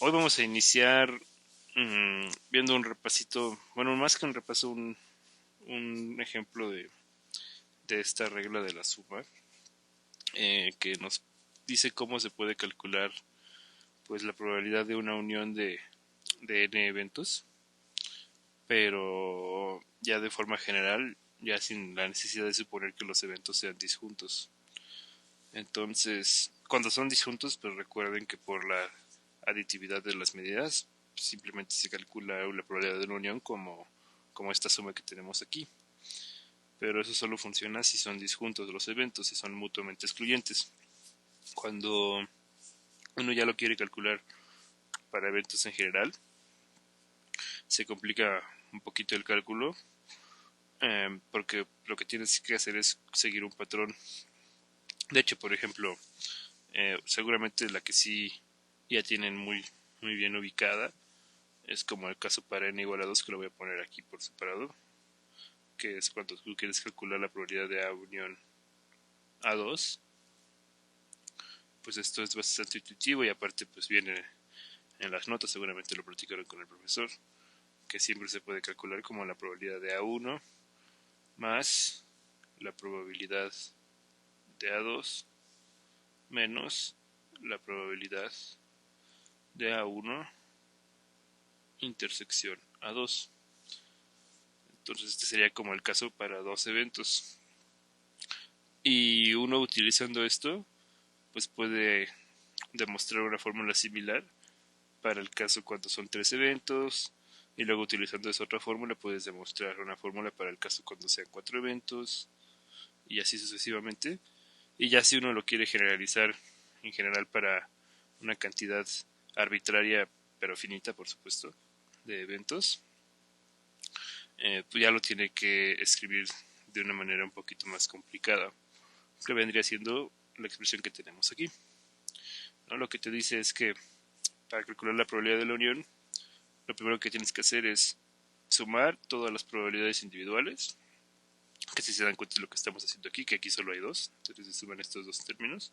Hoy vamos a iniciar viendo un repasito, bueno, más que un repaso, un ejemplo de esta regla de la suma, que nos dice cómo se puede calcular pues la probabilidad de una unión de n eventos, pero ya de forma general, ya sin la necesidad de suponer que los eventos sean disjuntos. Entonces, cuando son disjuntos, pues recuerden que por la aditividad de las medidas, simplemente se calcula la probabilidad de una unión como esta suma que tenemos aquí. Pero eso solo funciona si son disjuntos los eventos, si son mutuamente excluyentes. Cuando uno ya lo quiere calcular para eventos en general, se complica un poquito el cálculo, porque lo que tienes que hacer es seguir un patrón. De hecho, por ejemplo, seguramente la que sí ya tienen muy bien ubicada es como el caso para n igual a 2, que lo voy a poner aquí por separado, que es cuando tú quieres calcular la probabilidad de A unión A2. Pues esto es bastante intuitivo y aparte pues viene en las notas, seguramente lo platicaron con el profesor, que siempre se puede calcular como la probabilidad de A1 más la probabilidad de A2 menos la probabilidad de A1 intersección A2. Entonces este sería como el caso para dos eventos. Y uno utilizando esto, pues puede demostrar una fórmula similar para el caso cuando son tres eventos. Y luego utilizando esa otra fórmula puedes demostrar una fórmula para el caso cuando sean cuatro eventos. Y así sucesivamente. Y ya si uno lo quiere generalizar en general para una cantidad arbitraria pero finita, por supuesto, de eventos, pues ya lo tiene que escribir de una manera un poquito más complicada, que vendría siendo la expresión que tenemos aquí, ¿no? Lo que te dice es que para calcular la probabilidad de la unión, lo primero que tienes que hacer es sumar todas las probabilidades individuales, que si se dan cuenta de lo que estamos haciendo aquí, que aquí solo hay dos, entonces se suman estos dos términos,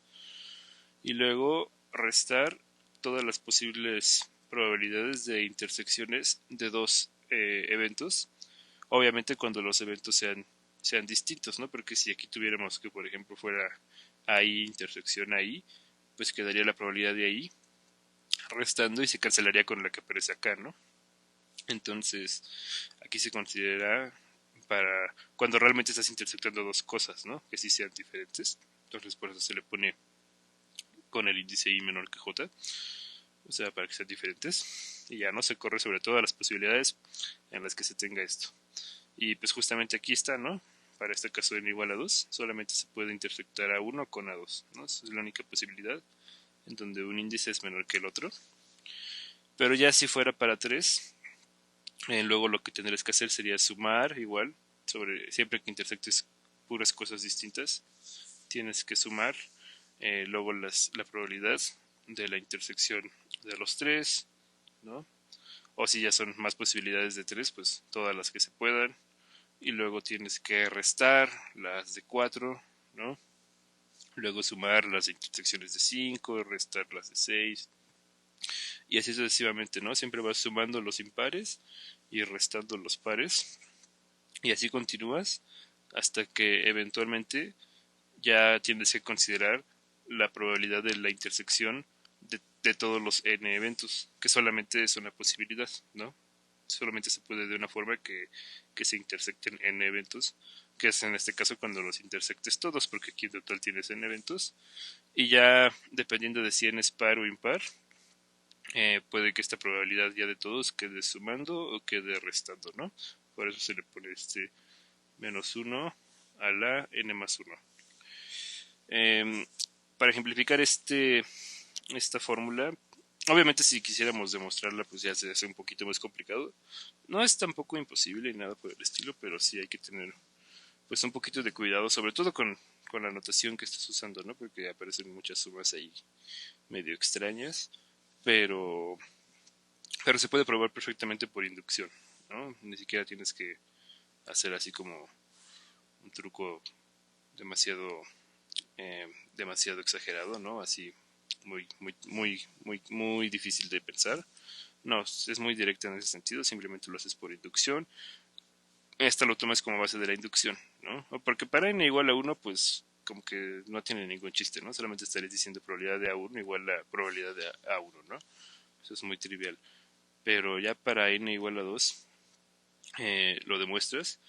y luego restar todas las posibles probabilidades de intersecciones de dos eventos, obviamente cuando los eventos sean distintos, ¿no? Porque si aquí tuviéramos que, por ejemplo, fuera ahí intersección ahí, pues quedaría la probabilidad de ahí restando y se cancelaría con la que aparece acá, ¿no? Entonces, aquí se considera para cuando realmente estás intersectando dos cosas, ¿no? Que sí sean diferentes. Entonces, por eso se le pone con el índice I menor que J, o sea, para que sean diferentes. Y ya no se corre sobre todas las posibilidades en las que se tenga esto. Y pues justamente aquí está, ¿no? Para este caso de n igual a 2, solamente se puede intersectar a 1 con A2, ¿no? Esa es la única posibilidad en donde un índice es menor que el otro. Pero ya si fuera para 3, luego lo que tendrás que hacer sería sumar igual, sobre siempre que intersectes puras cosas distintas, tienes que sumar luego la probabilidad de la intersección de los tres, ¿no? O si ya son más posibilidades de 3, pues todas las que se puedan. Y luego tienes que restar las de 4, ¿no? Luego sumar las intersecciones de 5, restar las de 6. Y así sucesivamente, ¿no? Siempre vas sumando los impares y restando los pares. Y así continúas hasta que eventualmente ya tienes que considerar la probabilidad de la intersección de todos los n eventos, que solamente es una posibilidad, ¿no? Solamente se puede de una forma que se intersecten n eventos, que es en este caso cuando los intersectes todos, porque aquí en total tienes n eventos, y ya dependiendo de si n es par o impar, puede que esta probabilidad ya de todos quede sumando o quede restando, ¿no? Por eso se le pone este menos 1 a la n más 1. Eh, para ejemplificar esta fórmula, obviamente si quisiéramos demostrarla pues ya se hace un poquito más complicado. No es tampoco imposible ni nada por el estilo, pero sí hay que tener pues un poquito de cuidado, sobre todo con la notación que estás usando, ¿no? Porque aparecen muchas sumas ahí medio extrañas, pero, pero se puede probar perfectamente por inducción, ¿no? Ni siquiera tienes que hacer así como un truco demasiado demasiado exagerado, ¿no? Así muy difícil de pensar. No, es muy directa en ese sentido, simplemente lo haces por inducción. Esta lo tomas como base de la inducción, ¿no? Porque para n igual a 1, pues como que no tiene ningún chiste, ¿no? Solamente estarías diciendo probabilidad de A1 igual a probabilidad de A1, ¿no? Eso es muy trivial. Pero ya para n igual a 2, lo demuestras.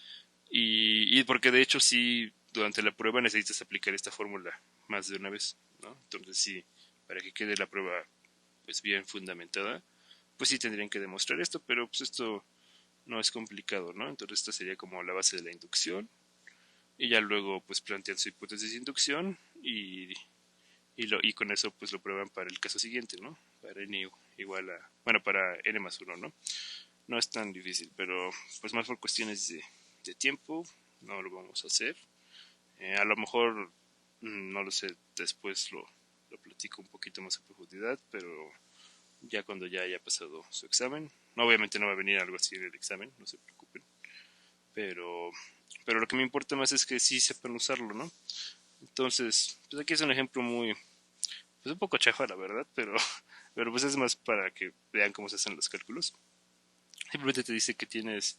Y porque de hecho sí, durante la prueba necesitas aplicar esta fórmula más de una vez, ¿no? Entonces sí, para que quede la prueba pues bien fundamentada, pues sí tendrían que demostrar esto, pero pues esto no es complicado, ¿no? Entonces esta sería como la base de la inducción y ya luego pues plantean su hipótesis de inducción y con eso pues lo prueban para el caso siguiente, ¿no? Para n igual a, bueno, para n más 1, ¿no? No es tan difícil, pero pues más por cuestiones de tiempo no lo vamos a hacer. A lo mejor, no lo sé, después lo platico un poquito más a profundidad, pero ya cuando ya haya pasado su examen. Obviamente no va a venir algo así en el examen, no se preocupen. Pero, pero lo que me importa más es que sí sepan usarlo, ¿no? Entonces, pues aquí es un ejemplo muy, pues un poco chafa la verdad, pero pues es más para que vean cómo se hacen los cálculos. Simplemente te dice que tienes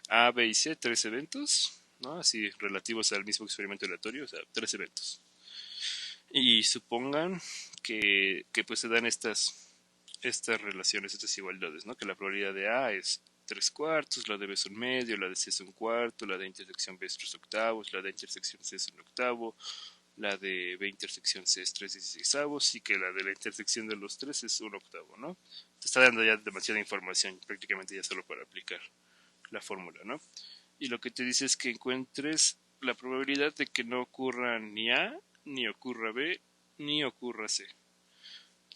A, B y C, tres eventos, ¿no? Así relativos al mismo experimento aleatorio, o sea, tres eventos. Y supongan que pues se dan estas relaciones, estas igualdades, ¿no? Que la probabilidad de A es 3 cuartos, la de B es un medio, la de C es un cuarto, la de intersección B es 3 octavos, la de intersección C es un octavo, la de B intersección C es 3/16avos y que la de la intersección de los tres es un octavo, ¿no? Te está dando ya demasiada información, prácticamente ya solo para aplicar la fórmula, ¿no? Y lo que te dice es que encuentres la probabilidad de que no ocurra ni A, ni ocurra B, ni ocurra C.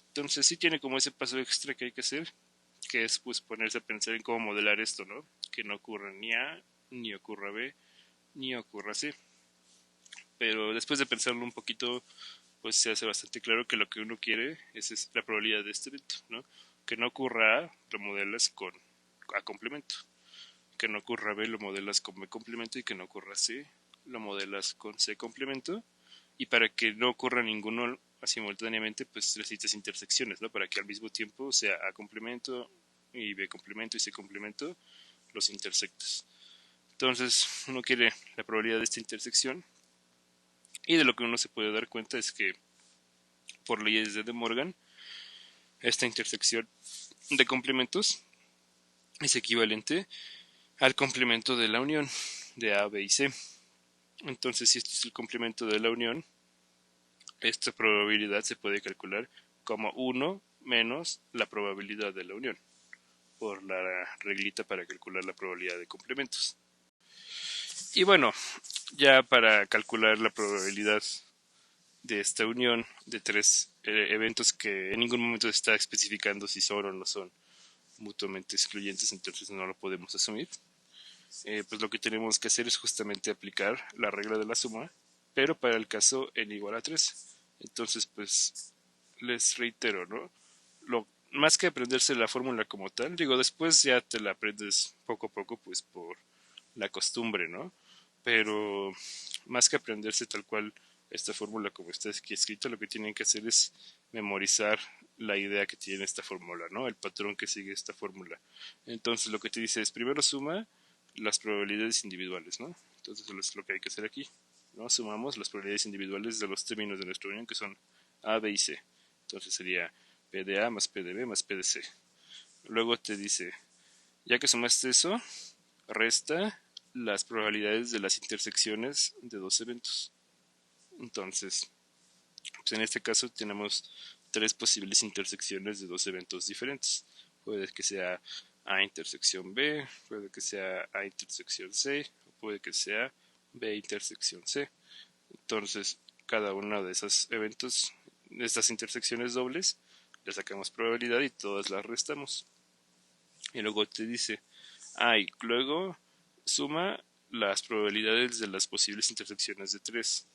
Entonces sí tiene como ese paso extra que hay que hacer, que es pues ponerse a pensar en cómo modelar esto, ¿no? Que no ocurra ni A, ni ocurra B, ni ocurra C. Pero después de pensarlo un poquito, pues se hace bastante claro que lo que uno quiere es la probabilidad de este evento, ¿no? Que no ocurra A, lo modelas con A complemento. Que no ocurra B, lo modelas con B complemento. Y que no ocurra C, lo modelas con C complemento. Y para que no ocurra ninguno simultáneamente, pues necesitas intersecciones, ¿no? Para que al mismo tiempo sea A complemento y B complemento y C complemento, los intersectas. Entonces, uno quiere la probabilidad de esta intersección. Y de lo que uno se puede dar cuenta es que, por leyes de De Morgan, esta intersección de complementos es equivalente al complemento de la unión de A, B y C. Entonces, si esto es el complemento de la unión, esta probabilidad se puede calcular como 1 menos la probabilidad de la unión, por la reglita para calcular la probabilidad de complementos. Y bueno, ya para calcular la probabilidad de esta unión de tres eventos que en ningún momento se está especificando si son o no son mutuamente excluyentes, entonces no lo podemos asumir. Pues lo que tenemos que hacer es justamente aplicar la regla de la suma, pero para el caso n igual a 3. Entonces, pues les reitero, ¿no? Más que aprenderse la fórmula como tal, digo, después ya te la aprendes poco a poco, pues por la costumbre, ¿no? Pero más que aprenderse tal cual esta fórmula como está aquí escrita, lo que tienen que hacer es memorizar la idea que tiene esta fórmula, ¿no? El patrón que sigue esta fórmula. Entonces lo que te dice es primero suma las probabilidades individuales, ¿no? Entonces eso es lo que hay que hacer aquí, ¿no? Sumamos las probabilidades individuales de los términos de nuestra unión que son A, B y C. Entonces sería P de A más P de B más P de C. Luego te dice, ya que sumaste eso, resta las probabilidades de las intersecciones de dos eventos. Entonces, pues en este caso tenemos tres posibles intersecciones de dos eventos diferentes. Puede que sea A intersección B, puede que sea A intersección C, o puede que sea B intersección C. Entonces, cada uno de esos eventos, de estas intersecciones dobles, le sacamos probabilidad y todas las restamos. Y luego te dice, y luego suma las probabilidades de las posibles intersecciones de 3.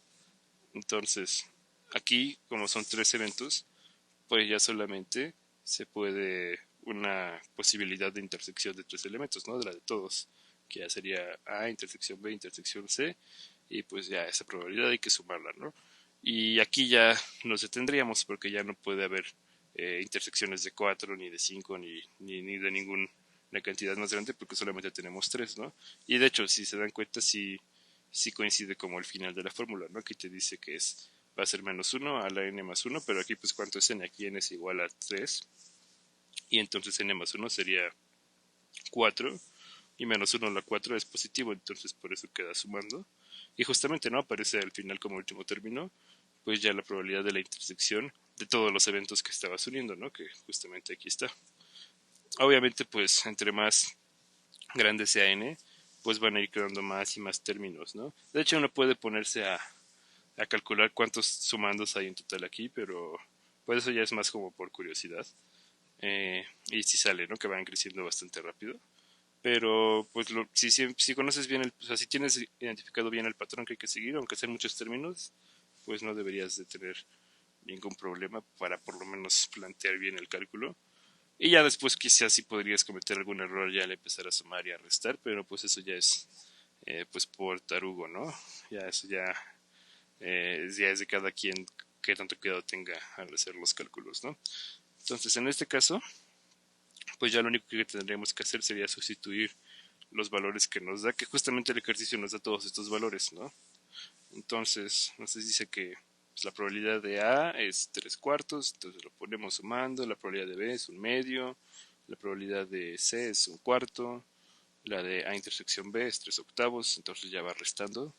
Entonces, aquí, como son tres eventos, pues ya solamente se puede una posibilidad de intersección de tres elementos, ¿no? De la de todos, que ya sería A intersección B intersección C, y pues ya esa probabilidad hay que sumarla, ¿no? Y aquí ya nos detendríamos porque ya no puede haber intersecciones de 4 ni de 5 ni de ninguna cantidad más grande porque solamente tenemos 3, ¿no? Y de hecho, si se dan cuenta, sí coincide como el final de la fórmula, ¿no? Aquí te dice que va a ser -1 a la n más 1, pero aquí pues ¿cuánto es n? Aquí n es igual a 3 y entonces n más 1 sería 4 y -1 a la 4 es positivo, entonces por eso queda sumando. Y justamente no aparece al final como último término, pues ya la probabilidad de la intersección de todos los eventos que estabas uniendo, ¿no? Que justamente aquí está. Obviamente, pues entre más grande sea n, pues van a ir creando más y más términos, ¿no? De hecho, uno puede ponerse a calcular cuántos sumandos hay en total aquí, pero pues eso ya es más como por curiosidad. Y si sale, ¿no? Que van creciendo bastante rápido. Pero pues si conoces bien o sea, si tienes identificado bien el patrón que hay que seguir, aunque sean muchos términos, pues no deberías de tener ningún problema para por lo menos plantear bien el cálculo. Y ya después quizás sí podrías cometer algún error ya al empezar a sumar y a restar, pero pues eso ya es pues por tarugo, ¿no? Ya eso ya es de cada quien que tanto cuidado tenga al hacer los cálculos, ¿no? Entonces en este caso, pues ya lo único que tendríamos que hacer sería sustituir los valores que nos da, que justamente el ejercicio nos da todos estos valores, ¿no? Entonces, nos dice que pues, la probabilidad de A es 3 cuartos, entonces lo ponemos sumando, la probabilidad de B es un medio, la probabilidad de C es un cuarto, la de A intersección B es 3 octavos, entonces ya va restando,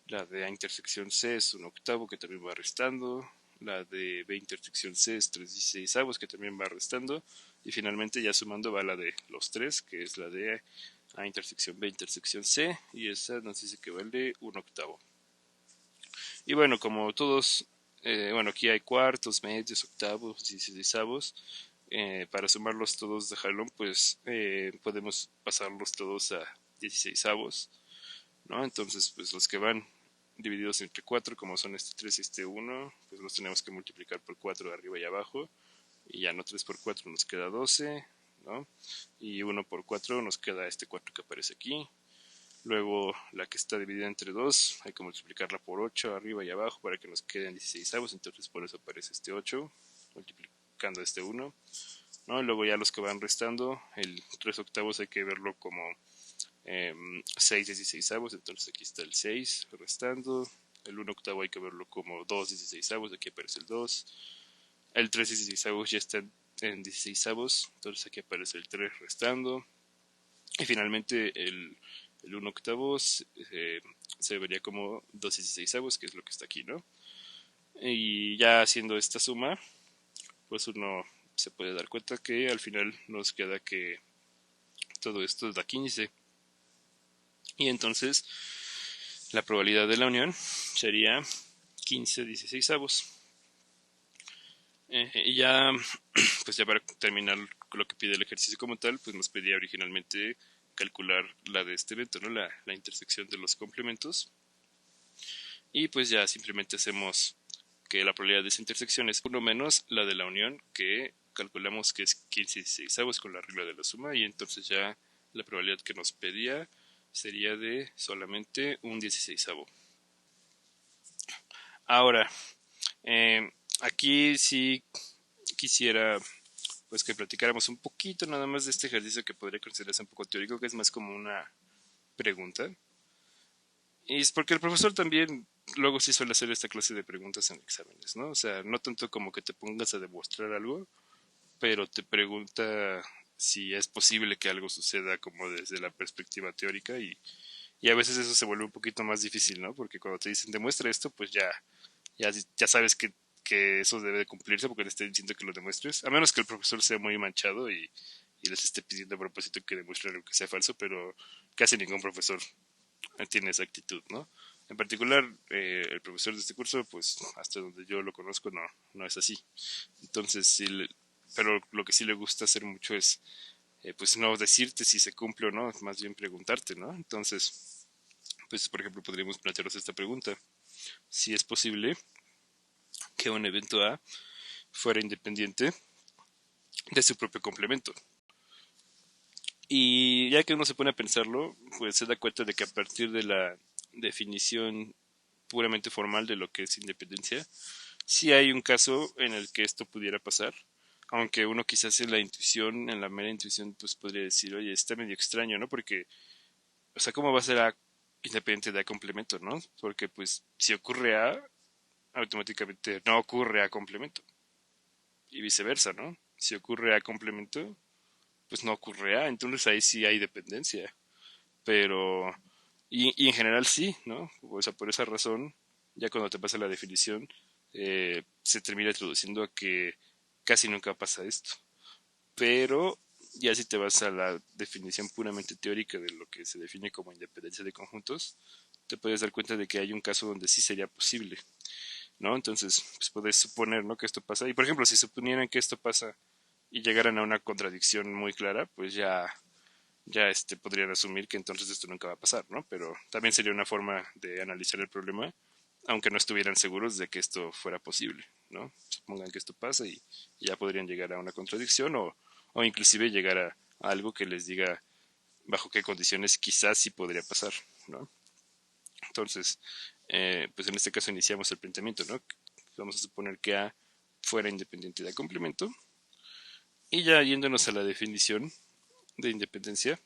la de A intersección C es un octavo que también va restando, la de B intersección C es 3 dieciseisavos que también va restando, y finalmente ya sumando va la de los 3, que es la de A intersección B intersección C, y esa nos dice que vale un octavo. Y bueno, como todos, bueno, aquí hay cuartos, medios, octavos, dieciseisavos. Para sumarlos todos de jalón, pues podemos pasarlos todos a dieciseisavos, ¿no? Entonces, pues los que van divididos entre 4, como son este 3 y este 1, pues los tenemos que multiplicar por 4 arriba y abajo. Y ya no 3 por 4 nos queda 12, ¿no? Y 1 por 4 nos queda este 4 que aparece aquí. Luego la que está dividida entre 2 hay que multiplicarla por 8 arriba y abajo para que nos queden 16avos, entonces por eso aparece este 8 multiplicando este 1, ¿no? Luego ya los que van restando, el 3 octavos hay que verlo como 6 16avos, entonces aquí está el 6 restando, el 1 octavo hay que verlo como 2 16avos, aquí aparece el 2, el 3 16avos ya está en 16avos, entonces aquí aparece el 3 restando, y finalmente el 1 octavo se vería como 2 dieciseisavos, que es lo que está aquí, ¿no? Y ya haciendo esta suma, pues uno se puede dar cuenta que al final nos queda que todo esto da 15. Y entonces la probabilidad de la unión sería 15 dieciseisavos. Y ya, pues ya para terminar lo que pide el ejercicio como tal, pues nos pedía originalmente calcular la de este evento, ¿no? La intersección de los complementos. Y pues ya simplemente hacemos que la probabilidad de esa intersección es 1 menos la de la unión, que calculamos que es 15 dieciseisavos con la regla de la suma, y entonces ya la probabilidad que nos pedía sería de solamente un dieciseisavo. Ahora, aquí sí quisiera pues que platicáramos un poquito nada más de este ejercicio que podría considerarse un poco teórico, que es más como una pregunta. Y es porque el profesor también luego sí suele hacer esta clase de preguntas en exámenes, ¿no? O sea, no tanto como que te pongas a demostrar algo, pero te pregunta si es posible que algo suceda como desde la perspectiva teórica y a veces eso se vuelve un poquito más difícil, ¿no? Porque cuando te dicen demuestra esto, pues ya sabes que eso debe de cumplirse porque te estén diciendo que lo demuestres, a menos que el profesor sea muy manchado y les esté pidiendo a propósito que demuestren algo que sea falso, pero casi ningún profesor tiene esa actitud, ¿no? En particular, el profesor de este curso, pues hasta donde yo lo conozco, no es así. Entonces, pero lo que sí le gusta hacer mucho es, pues no decirte si se cumple o no, más bien preguntarte, ¿no? Entonces, pues por ejemplo, podríamos plantearnos esta pregunta. Si es posible que un evento A fuera independiente de su propio complemento. Y ya que uno se pone a pensarlo, pues se da cuenta de que a partir de la definición puramente formal de lo que es independencia, sí hay un caso en el que esto pudiera pasar, aunque uno quizás en la mera intuición, pues podría decir, oye, está medio extraño, ¿no? Porque, o sea, ¿cómo va a ser A independiente de A complemento, ¿no? Porque, pues, si ocurre A, automáticamente no ocurre A complemento, y viceversa, ¿no? Si ocurre A complemento, pues no ocurre A, entonces ahí sí hay dependencia, pero, y en general sí, ¿no? O sea, por esa razón, ya cuando te pasa la definición, se termina introduciendo a que casi nunca pasa esto. Pero ya si te vas a la definición puramente teórica de lo que se define como independencia de conjuntos, te puedes dar cuenta de que hay un caso donde sí sería posible, ¿no? Entonces, pues puedes suponer, ¿no? Que esto pasa. Y por ejemplo, si suponieran que esto pasa y llegaran a una contradicción muy clara, pues ya podrían asumir que entonces esto nunca va a pasar, ¿no? Pero también sería una forma de analizar el problema, aunque no estuvieran seguros de que esto fuera posible, ¿no? Supongan que esto pasa y ya podrían llegar a una contradicción o inclusive llegar a algo que les diga bajo qué condiciones quizás sí podría pasar, ¿no? Entonces, pues en este caso iniciamos el planteamiento, ¿no? Vamos a suponer que A fuera independiente de A complemento y ya yéndonos a la definición de independencia,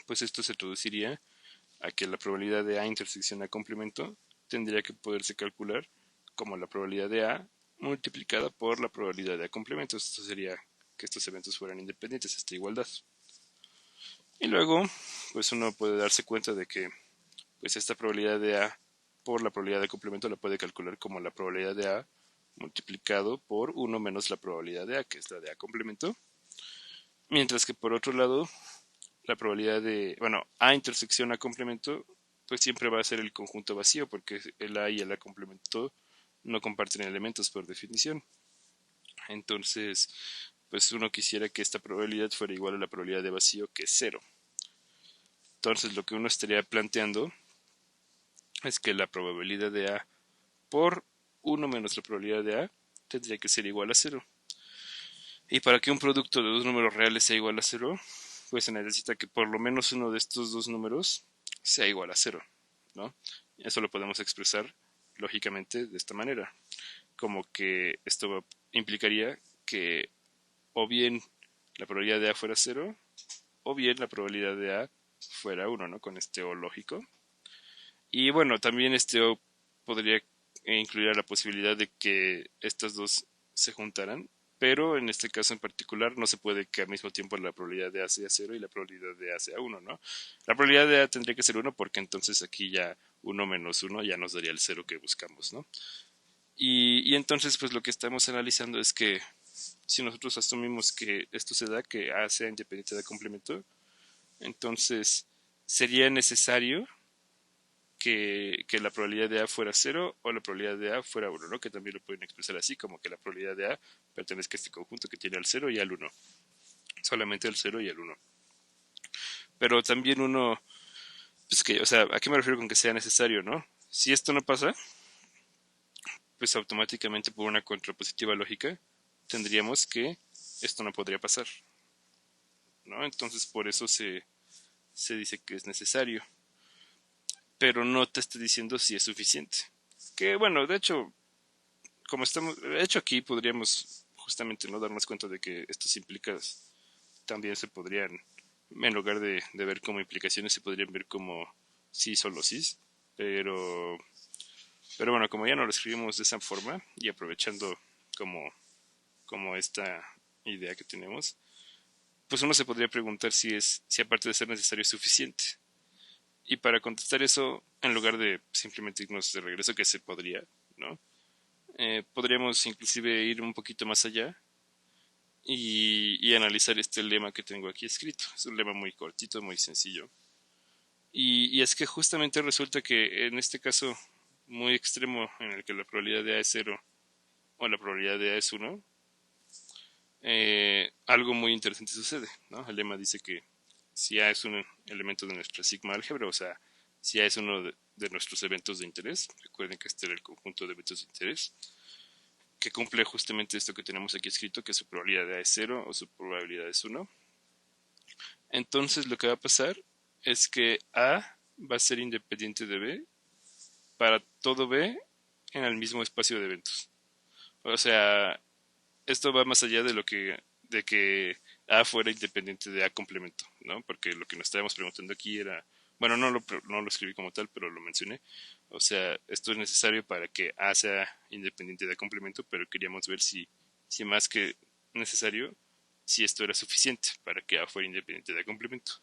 pues esto se traduciría a que la probabilidad de A intersección A complemento tendría que poderse calcular como la probabilidad de A multiplicada por la probabilidad de A complemento. Esto sería que estos eventos fueran independientes, esta igualdad. Y luego, pues uno puede darse cuenta de que pues esta probabilidad de A por la probabilidad de complemento la puede calcular como la probabilidad de A multiplicado por 1 menos la probabilidad de A, que es la de A complemento. Mientras que por otro lado, la probabilidad de, bueno, A intersección A complemento, pues siempre va a ser el conjunto vacío, porque el A y el A complemento no comparten elementos por definición. Entonces, pues uno quisiera que esta probabilidad fuera igual a la probabilidad de vacío, que es cero. Entonces, lo que uno estaría planteando es que la probabilidad de A por 1 menos la probabilidad de A tendría que ser igual a cero. Y para que un producto de dos números reales sea igual a cero, pues se necesita que por lo menos uno de estos dos números sea igual a cero, ¿no? Eso lo podemos expresar lógicamente de esta manera, como que esto implicaría que o bien la probabilidad de A fuera cero, o bien la probabilidad de A fuera uno, ¿no? Con este O lógico. Y bueno, también este O podría incluir la posibilidad de que estas dos se juntaran, pero en este caso en particular no se puede que al mismo tiempo la probabilidad de A sea cero y la probabilidad de A sea uno, ¿no? La probabilidad de A tendría que ser uno porque entonces aquí ya uno menos uno ya nos daría el cero que buscamos, ¿no? Y entonces pues lo que estamos analizando es que si nosotros asumimos que esto se da, que A sea independiente de complemento, entonces sería necesario que la probabilidad de A fuera cero o la probabilidad de A fuera uno, ¿no? Que también lo pueden expresar así, como que la probabilidad de A pertenezca a este conjunto que tiene al cero y al uno, solamente al cero y al uno. Pero también uno, pues que, o sea, ¿a qué me refiero con que sea necesario, no? Si esto no pasa, pues automáticamente por una contrapositiva lógica tendríamos que esto no podría pasar, ¿no? Entonces por eso se dice que es necesario, pero no te estoy diciendo si es suficiente. Que bueno, de hecho, como estamos, de hecho aquí podríamos justamente no darnos cuenta de que estos implicados también se podrían, en lugar de ver como implicaciones, se podrían ver como sí solo sí, pero, pero bueno, como ya no lo escribimos de esa forma y aprovechando como, como esta idea que tenemos, pues uno se podría preguntar si aparte de ser necesario es suficiente. Y para contestar eso, en lugar de simplemente irnos de regreso, que se podría, ¿no? Podríamos inclusive ir un poquito más allá y analizar este lema que tengo aquí escrito. Es un lema muy cortito, muy sencillo. Y es que justamente resulta que en este caso muy extremo en el que la probabilidad de A es cero o la probabilidad de A es uno, algo muy interesante sucede, ¿no? El lema dice que si A es un elemento de nuestra sigma álgebra, o sea, si A es uno de nuestros eventos de interés, recuerden que este era el conjunto de eventos de interés, que cumple justamente esto que tenemos aquí escrito, que su probabilidad de A es cero o su probabilidad es uno. Entonces lo que va a pasar es que A va a ser independiente de B para todo B en el mismo espacio de eventos. O sea, esto va más allá de que A fuera independiente de A complemento, ¿no? Porque lo que nos estábamos preguntando aquí era, bueno, no lo escribí como tal, pero lo mencioné. O sea, esto es necesario para que A sea independiente de A complemento, pero queríamos ver si más que necesario, si esto era suficiente para que A fuera independiente de A complemento.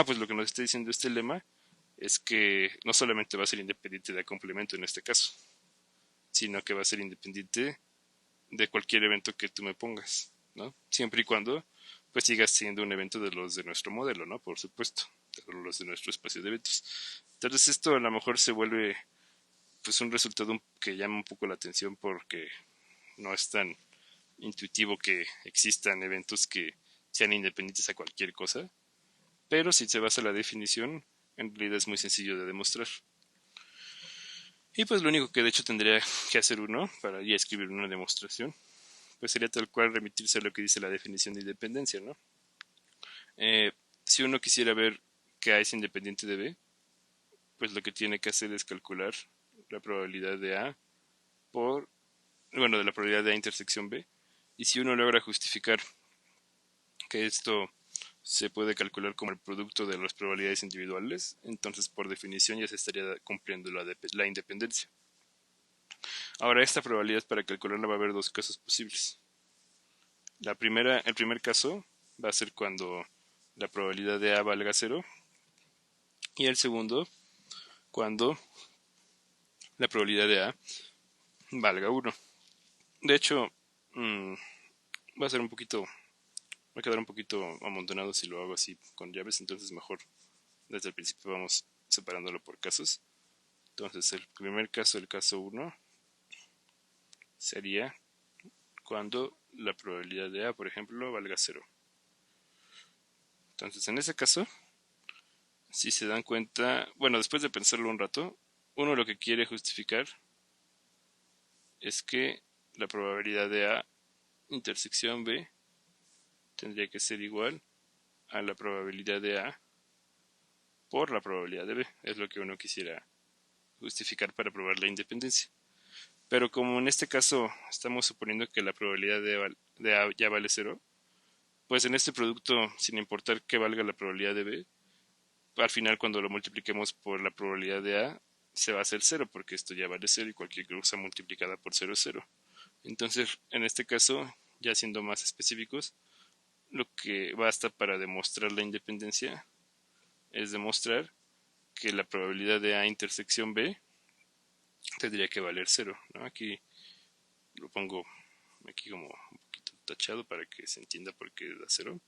Pues lo que nos está diciendo este lema es que no solamente va a ser independiente de A complemento en este caso, sino que va a ser independiente de cualquier evento que tú me pongas, ¿no? Siempre y cuando pues sigas siendo un evento de los de nuestro modelo, ¿no? Por supuesto, de los de nuestro espacio de eventos. Entonces esto a lo mejor se vuelve pues un resultado que llama un poco la atención porque no es tan intuitivo que existan eventos que sean independientes a cualquier cosa, pero si se basa en la definición, en realidad es muy sencillo de demostrar. Y pues lo único que de hecho tendría que hacer uno para ya escribir una demostración pues sería tal cual remitirse a lo que dice la definición de independencia, ¿no? Si uno quisiera ver que A es independiente de B, pues lo que tiene que hacer es calcular la probabilidad de A de la probabilidad de A intersección B, y si uno logra justificar que esto se puede calcular como el producto de las probabilidades individuales, entonces por definición ya se estaría cumpliendo la independencia. Ahora, esta probabilidad para calcularla va a haber dos casos posibles. El primer caso va a ser cuando la probabilidad de A valga 0 y el segundo cuando la probabilidad de A valga 1. De hecho, va a ser va a quedar un poquito amontonado si lo hago así con llaves, entonces mejor desde el principio vamos separándolo por casos. Entonces el primer caso, el caso 1, sería cuando la probabilidad de A, por ejemplo, valga 0. Entonces en ese caso, si se dan cuenta, bueno, después de pensarlo un rato, uno lo que quiere justificar es que la probabilidad de A intersección B tendría que ser igual a la probabilidad de A por la probabilidad de B. Es lo que uno quisiera justificar para probar la independencia. Pero como en este caso estamos suponiendo que la probabilidad de A ya vale 0, pues en este producto, sin importar que valga la probabilidad de B, al final cuando lo multipliquemos por la probabilidad de A, se va a hacer 0, porque esto ya vale 0 y cualquier cosa multiplicada por 0 es 0. Entonces, en este caso, ya siendo más específicos, lo que basta para demostrar la independencia es demostrar que la probabilidad de A intersección B tendría que valer 0, ¿no? Aquí lo pongo aquí como un poquito tachado para que se entienda por qué da 0.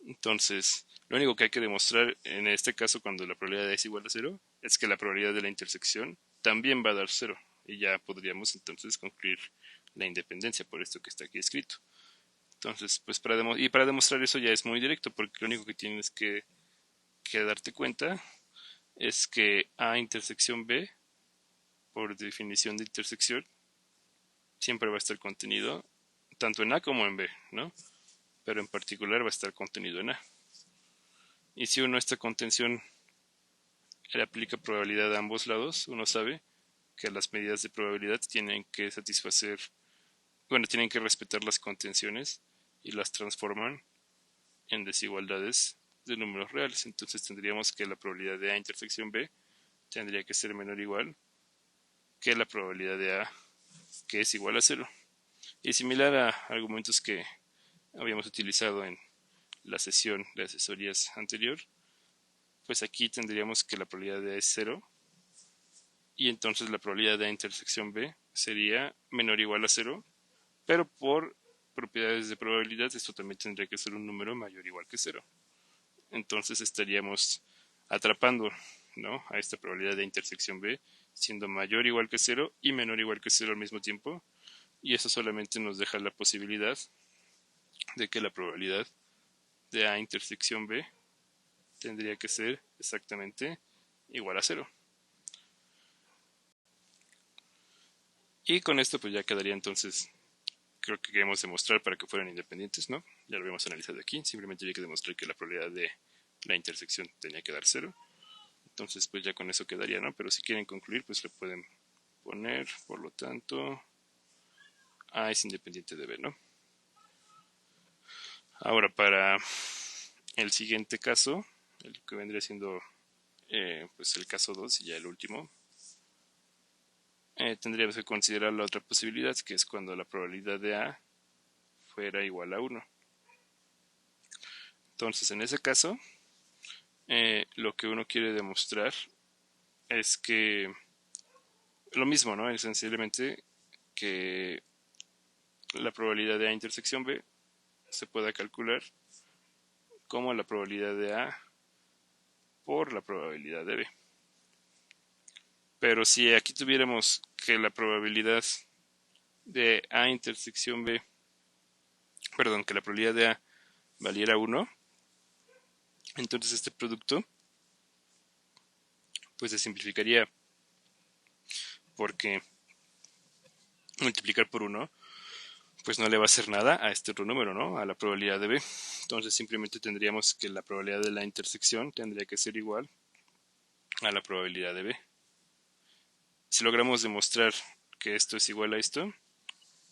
Entonces, lo único que hay que demostrar en este caso cuando la probabilidad de A es igual a 0 es que la probabilidad de la intersección también va a dar 0 y ya podríamos entonces concluir la independencia por esto que está aquí escrito. Entonces, pues para demostrar eso ya es muy directo porque lo único que tienes que darte cuenta es que A intersección B, por definición de intersección, siempre va a estar contenido tanto en A como en B, ¿no? Pero en particular va a estar contenido en A. Y si uno a esta contención le aplica probabilidad a ambos lados, uno sabe que las medidas de probabilidad tienen que tienen que respetar las contenciones y las transforman en desigualdades de números reales. Entonces tendríamos que la probabilidad de A intersección B tendría que ser menor o igual que la probabilidad de A que es igual a 0. Y similar a argumentos que habíamos utilizado en la sesión de asesorías anterior, pues aquí tendríamos que la probabilidad de A es 0 y entonces la probabilidad de A intersección B sería menor o igual a 0, pero por propiedades de probabilidad esto también tendría que ser un número mayor o igual que 0. Entonces estaríamos atrapando, ¿no?, a esta probabilidad de intersección B siendo mayor o igual que 0 y menor o igual que 0 al mismo tiempo, y eso solamente nos deja la posibilidad de que la probabilidad de A intersección B tendría que ser exactamente igual a 0. Y con esto pues ya quedaría entonces, creo que queremos demostrar para que fueran independientes, ¿no? Ya lo habíamos analizado aquí, simplemente había que demostrar que la probabilidad de la intersección tenía que dar 0. Entonces pues ya con eso quedaría, ¿no? Pero si quieren concluir pues le pueden poner, por lo tanto, A es independiente de B, ¿no? Ahora para el siguiente caso, el que vendría siendo pues el caso 2 y ya el último, tendríamos que considerar la otra posibilidad, que es cuando la probabilidad de A fuera igual a 1. Entonces en ese caso, lo que uno quiere demostrar es que lo mismo, ¿no? Esencialmente que la probabilidad de A intersección B se pueda calcular como la probabilidad de A por la probabilidad de B. Pero si aquí tuviéramos que la probabilidad de A intersección B, perdón, que la probabilidad de A valiera 1, entonces este producto pues se simplificaría porque multiplicar por 1 pues no le va a hacer nada a este otro número, ¿no? A la probabilidad de B. Entonces simplemente tendríamos que la probabilidad de la intersección tendría que ser igual a la probabilidad de B. Si logramos demostrar que esto es igual a esto,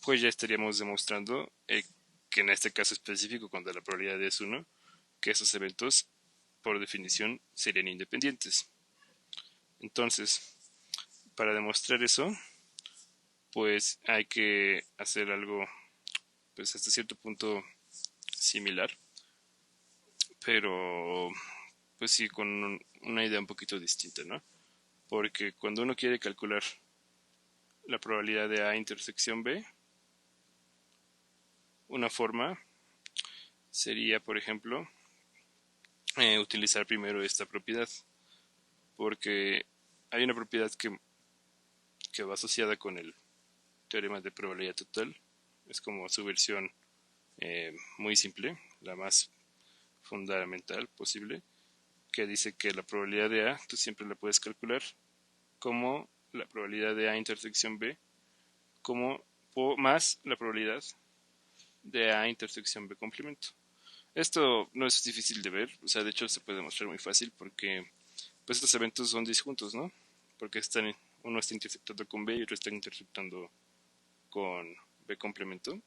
pues ya estaríamos demostrando que en este caso específico, cuando la probabilidad es 1, que esos eventos por definición serían independientes. Entonces, para demostrar eso, pues hay que hacer algo pues hasta cierto punto similar, pero pues sí con una idea un poquito distinta, ¿no? Porque cuando uno quiere calcular la probabilidad de A intersección B, una forma sería, por ejemplo, utilizar primero esta propiedad, porque hay una propiedad que va asociada con el teorema de probabilidad total, es como su versión muy simple, la más fundamental posible, que dice que la probabilidad de A tú siempre la puedes calcular como la probabilidad de A intersección B como más la probabilidad de A intersección B complemento. Esto no es difícil de ver, o sea, de hecho se puede demostrar muy fácil porque pues estos eventos son disjuntos, ¿no? Porque uno está intersectando con B y otro está intersectando con B complemento.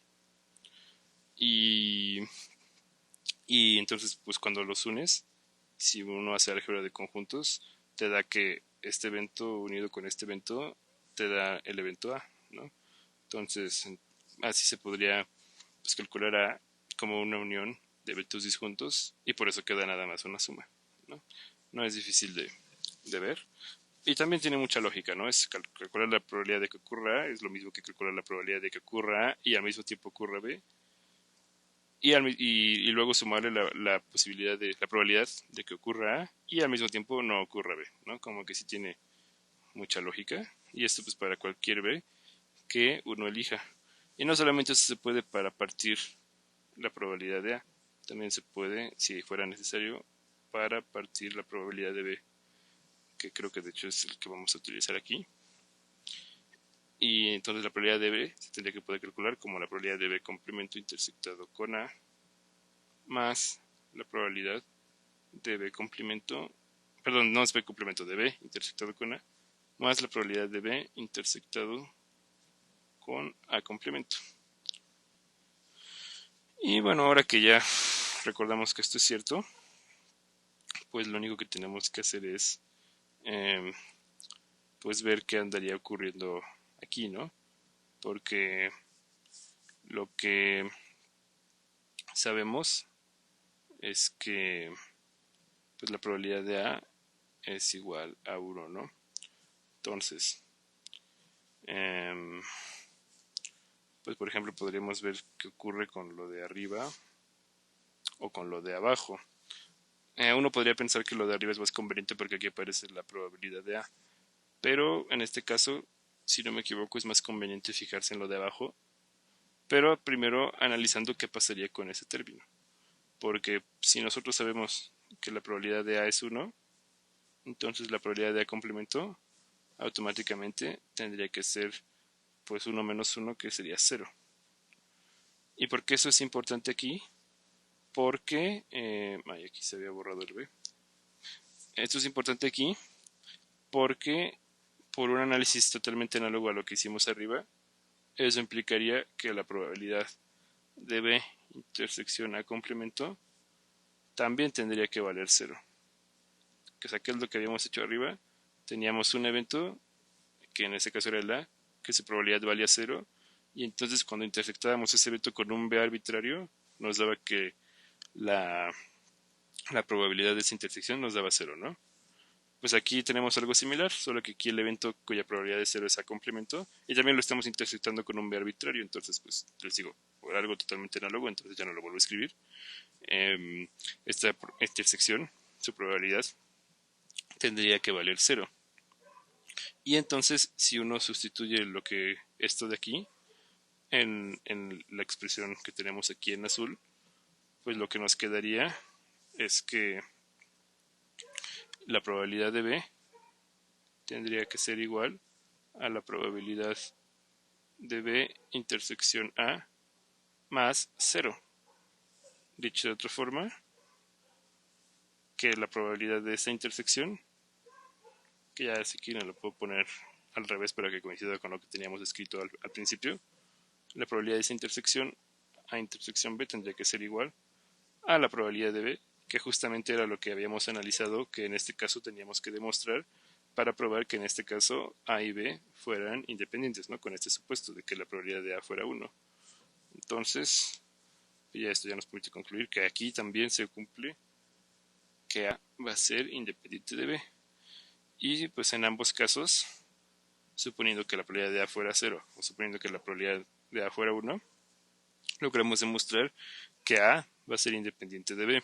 Y, y entonces, pues cuando los unes, si uno hace álgebra de conjuntos, te da que este evento unido con este evento te da el evento A, ¿no? Entonces, así se podría pues, calcular A como una unión de eventos disjuntos y por eso queda nada más una suma, ¿no? No es difícil de ver. Y también tiene mucha lógica, ¿no? Es calcular la probabilidad de que ocurra A, es lo mismo que calcular la probabilidad de que ocurra A y al mismo tiempo ocurra B. Y luego sumarle la posibilidad de la probabilidad de que ocurra A y al mismo tiempo no ocurra B, ¿no? Como que sí tiene mucha lógica. Y esto pues para cualquier B que uno elija. Y no solamente eso se puede para partir la probabilidad de A, también se puede, si fuera necesario, para partir la probabilidad de B, que creo que de hecho es el que vamos a utilizar aquí. Y entonces la probabilidad de B se tendría que poder calcular como la probabilidad de B complemento intersectado con A más la probabilidad de B complemento, perdón, no es B complemento, de B intersectado con A, más la probabilidad de B intersectado con A complemento. Y bueno, ahora que ya recordamos que esto es cierto, pues lo único que tenemos que hacer es pues ver qué andaría ocurriendo aquí, ¿no? Porque lo que sabemos es que pues la probabilidad de A es igual a 1, ¿no? Entonces, pues por ejemplo podríamos ver qué ocurre con lo de arriba o con lo de abajo. Uno podría pensar que lo de arriba es más conveniente porque aquí aparece la probabilidad de A, pero en este caso, si no me equivoco, es más conveniente fijarse en lo de abajo, pero primero analizando qué pasaría con ese término, porque si nosotros sabemos que la probabilidad de A es 1, entonces la probabilidad de A complemento automáticamente tendría que ser pues 1 menos 1, que sería 0. ¿Y por qué eso es importante aquí? Porque, aquí se había borrado el B. esto es importante aquí porque por un análisis totalmente análogo a lo que hicimos arriba, eso implicaría que la probabilidad de B intersección A complemento también tendría que valer cero. Que es lo que habíamos hecho arriba. Teníamos un evento, que en este caso era el A, que su probabilidad valía cero, y entonces cuando intersectábamos ese evento con un B arbitrario, nos daba que la, la probabilidad de esa intersección nos daba cero, ¿no? Pues aquí tenemos algo similar, solo que aquí el evento cuya probabilidad de cero es A complemento, y también lo estamos intersectando con un B arbitrario, entonces pues les digo, por algo totalmente análogo, entonces ya no lo vuelvo a escribir. Esta intersección, su probabilidad, tendría que valer cero. Y entonces, si uno sustituye esto de aquí en la expresión que tenemos aquí en azul, pues lo que nos quedaría es que la probabilidad de B tendría que ser igual a la probabilidad de B intersección A más cero. Dicho de otra forma, que la probabilidad de esa intersección, que ya si quieren lo puedo poner al revés para que coincida con lo que teníamos escrito al principio, la probabilidad de esa intersección A intersección B tendría que ser igual a la probabilidad de B, que justamente era lo que habíamos analizado, que en este caso teníamos que demostrar para probar que en este caso A y B fueran independientes, ¿no? Con este supuesto de que la probabilidad de A fuera 1. Entonces, ya esto ya nos permite concluir que aquí también se cumple que A va a ser independiente de B. Y pues en ambos casos, suponiendo que la probabilidad de A fuera 0 o suponiendo que la probabilidad de A fuera 1, logramos demostrar que A va a ser independiente de B.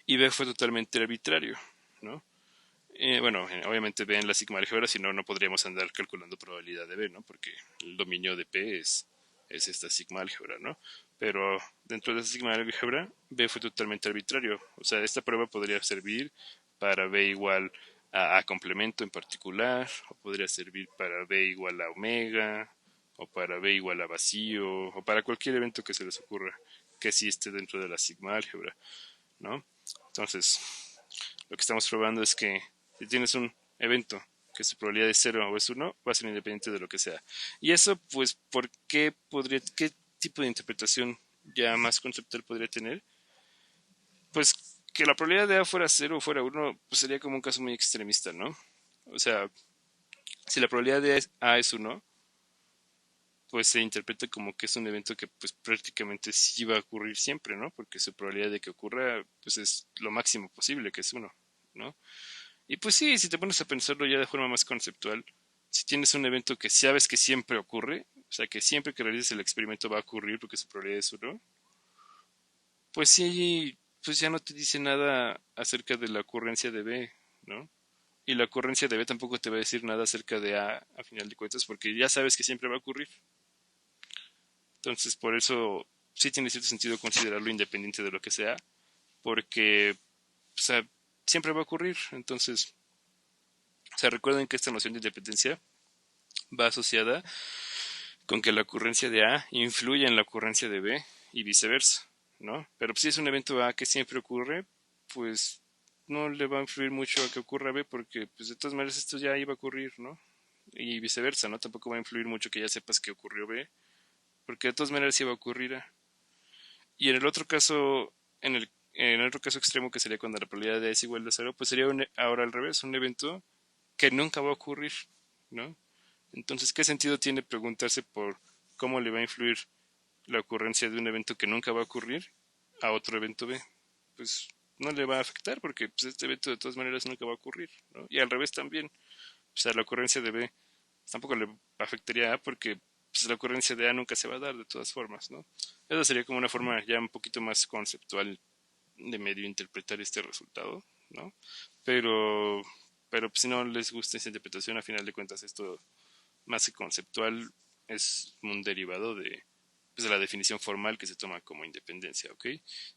Y B fue totalmente arbitrario, ¿no? Bueno, obviamente B en la sigma álgebra, si no, no podríamos andar calculando probabilidad de B, ¿no? Porque el dominio de P es esta sigma álgebra, ¿no? Pero dentro de esa sigma álgebra, B fue totalmente arbitrario. O sea, esta prueba podría servir para B igual a complemento en particular, o podría servir para B igual a omega, o para B igual a vacío, o para cualquier evento que se les ocurra que sí esté dentro de la sigma álgebra, ¿no? Entonces, lo que estamos probando es que si tienes un evento que su probabilidad es 0 o es 1, va a ser independiente de lo que sea. Y eso, pues, qué tipo de interpretación ya más conceptual podría tener? Pues que la probabilidad de A fuera 0 o fuera 1, pues sería como un caso muy extremista, ¿no? O sea, si la probabilidad de A es 1, pues se interpreta como que es un evento que pues prácticamente sí va a ocurrir siempre, ¿no? Porque su probabilidad de que ocurra pues es lo máximo posible, que es 1, ¿no? Y pues sí, si te pones a pensarlo ya de forma más conceptual, si tienes un evento que sabes que siempre ocurre, o sea que siempre que realices el experimento va a ocurrir porque su probabilidad es 1, pues sí, pues ya no te dice nada acerca de la ocurrencia de B, ¿no? Y la ocurrencia de B tampoco te va a decir nada acerca de A final de cuentas, porque ya sabes que siempre va a ocurrir. Entonces, por eso sí tiene cierto sentido considerarlo independiente de lo que sea, porque, o sea, siempre va a ocurrir. Entonces, o sea, recuerden que esta noción de independencia va asociada con que la ocurrencia de A influye en la ocurrencia de B y viceversa, ¿no? Pero si es un evento A que siempre ocurre, pues no le va a influir mucho a que ocurra B porque pues de todas maneras esto ya iba a ocurrir, ¿no? Y viceversa, ¿no? Tampoco va a influir mucho que ya sepas que ocurrió B, porque de todas maneras iba a ocurrir A. Y en el otro caso, en el otro caso extremo que sería cuando la probabilidad de A es igual a 0, pues sería ahora al revés, un evento que nunca va a ocurrir, ¿no? Entonces, ¿qué sentido tiene preguntarse por cómo le va a influir la ocurrencia de un evento que nunca va a ocurrir a otro evento B? Pues no le va a afectar porque pues, este evento de todas maneras nunca va a ocurrir, ¿no? Y al revés también. O sea, la ocurrencia de B tampoco le afectaría a A porque pues, la ocurrencia de A nunca se va a dar de todas formas, ¿no? Esa sería como una forma ya un poquito más conceptual de medio interpretar este resultado, ¿no? Pero, pero pues, si no les gusta esa interpretación, a final de cuentas esto más que conceptual es un derivado pues, de la definición formal que se toma como independencia, ¿ok?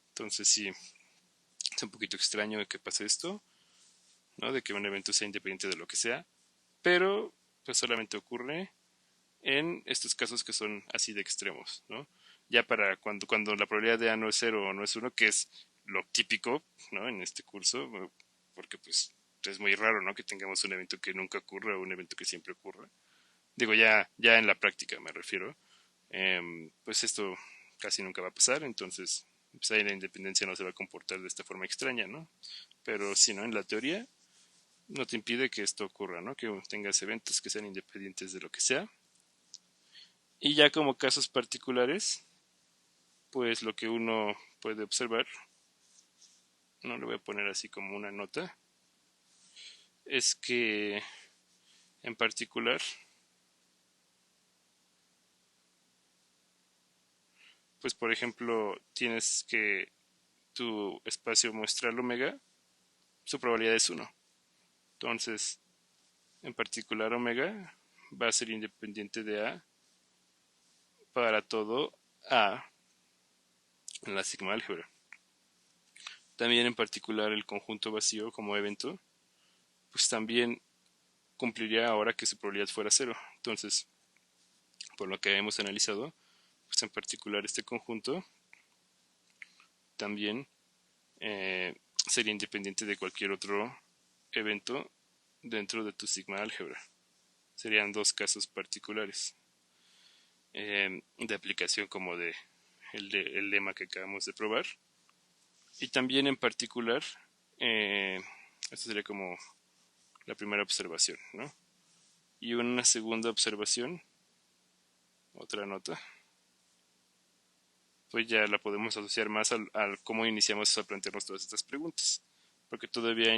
Entonces sí, es un poquito extraño que pase esto, ¿no? De que un evento sea independiente de lo que sea, pero pues solamente ocurre en estos casos que son así de extremos, ¿no? Ya para cuando la probabilidad de A no es 0 o no es 1, que es lo típico, ¿no? En este curso, porque pues es muy raro, ¿no? Que tengamos un evento que nunca ocurra o un evento que siempre ocurra. Digo, ya en la práctica me refiero. Pues esto casi nunca va a pasar, entonces pues ahí la independencia no se va a comportar de esta forma extraña, ¿no? Pero si no, en la teoría no te impide que esto ocurra, ¿no? Que tengas eventos que sean independientes de lo que sea. Y ya como casos particulares, pues lo que uno puede observar, no le voy a poner así como una nota, es que en particular, pues por ejemplo, tienes que tu espacio muestra el omega, su probabilidad es 1. Entonces, en particular omega va a ser independiente de A para todo A en la sigma álgebra. También en particular el conjunto vacío como evento, pues también cumpliría ahora que su probabilidad fuera 0. Entonces, por lo que hemos analizado, pues en particular este conjunto también sería independiente de cualquier otro evento dentro de tu sigma álgebra. Serían dos casos particulares de aplicación como de el lema que acabamos de probar. Y también en particular, esto sería como la primera observación, ¿no? Y una segunda observación, otra nota, pues ya la podemos asociar más al cómo iniciamos a plantearnos todas estas preguntas. Porque todavía,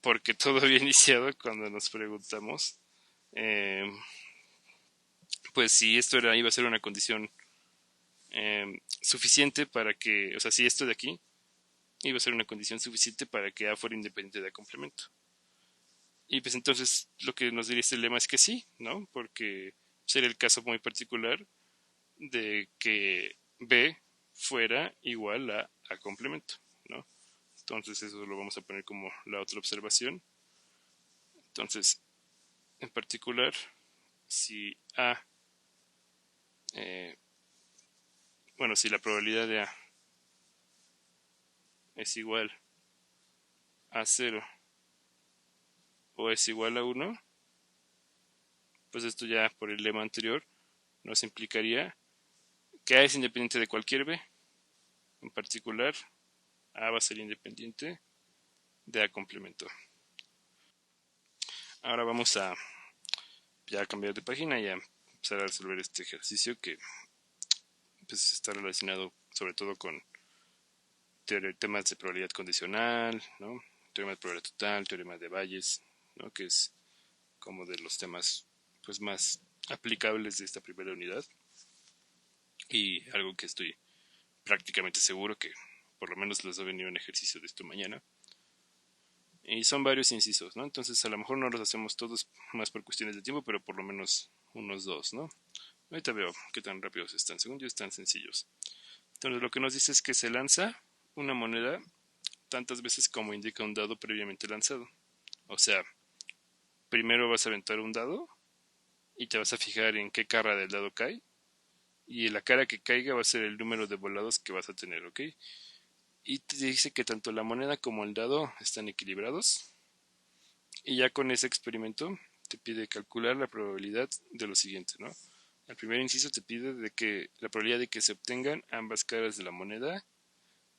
porque todavía iniciado cuando nos preguntamos, eh, pues si esto iba a ser una condición suficiente para que, o sea, si esto de aquí iba a ser una condición suficiente para que A fuera independiente de A complemento. Y pues entonces lo que nos diría este lema es que sí, ¿no? Porque sería el caso muy particular de que B fuera igual a complemento, ¿no? Entonces eso lo vamos a poner como la otra observación. Entonces, en particular, si A, bueno, si la probabilidad de A es igual a 0 o es igual a 1, pues esto ya por el lema anterior nos implicaría que A es independiente de cualquier B. En particular, A va a ser independiente de A complemento. Ahora vamos a ya cambiar de página y a empezar a resolver este ejercicio que pues, está relacionado sobre todo con temas de probabilidad condicional, ¿no? Teorema de probabilidad total, teorema de Bayes, ¿no? Que es como de los temas pues más aplicables de esta primera unidad y algo que estoy prácticamente seguro que por lo menos les va a venir un ejercicio de esto mañana. Y son varios incisos, ¿no? Entonces a lo mejor no los hacemos todos más por cuestiones de tiempo, pero por lo menos unos dos, ¿no? Ahorita veo qué tan rápidos están. Según yo están sencillos. Entonces lo que nos dice es que se lanza una moneda tantas veces como indica un dado previamente lanzado. O sea, primero vas a aventar un dado y te vas a fijar en qué cara del dado cae. Y la cara que caiga va a ser el número de volados que vas a tener, ¿ok? Y te dice que tanto la moneda como el dado están equilibrados. Y ya con ese experimento te pide calcular la probabilidad de lo siguiente, ¿no? El primer inciso te pide de que la probabilidad de que se obtengan ambas caras de la moneda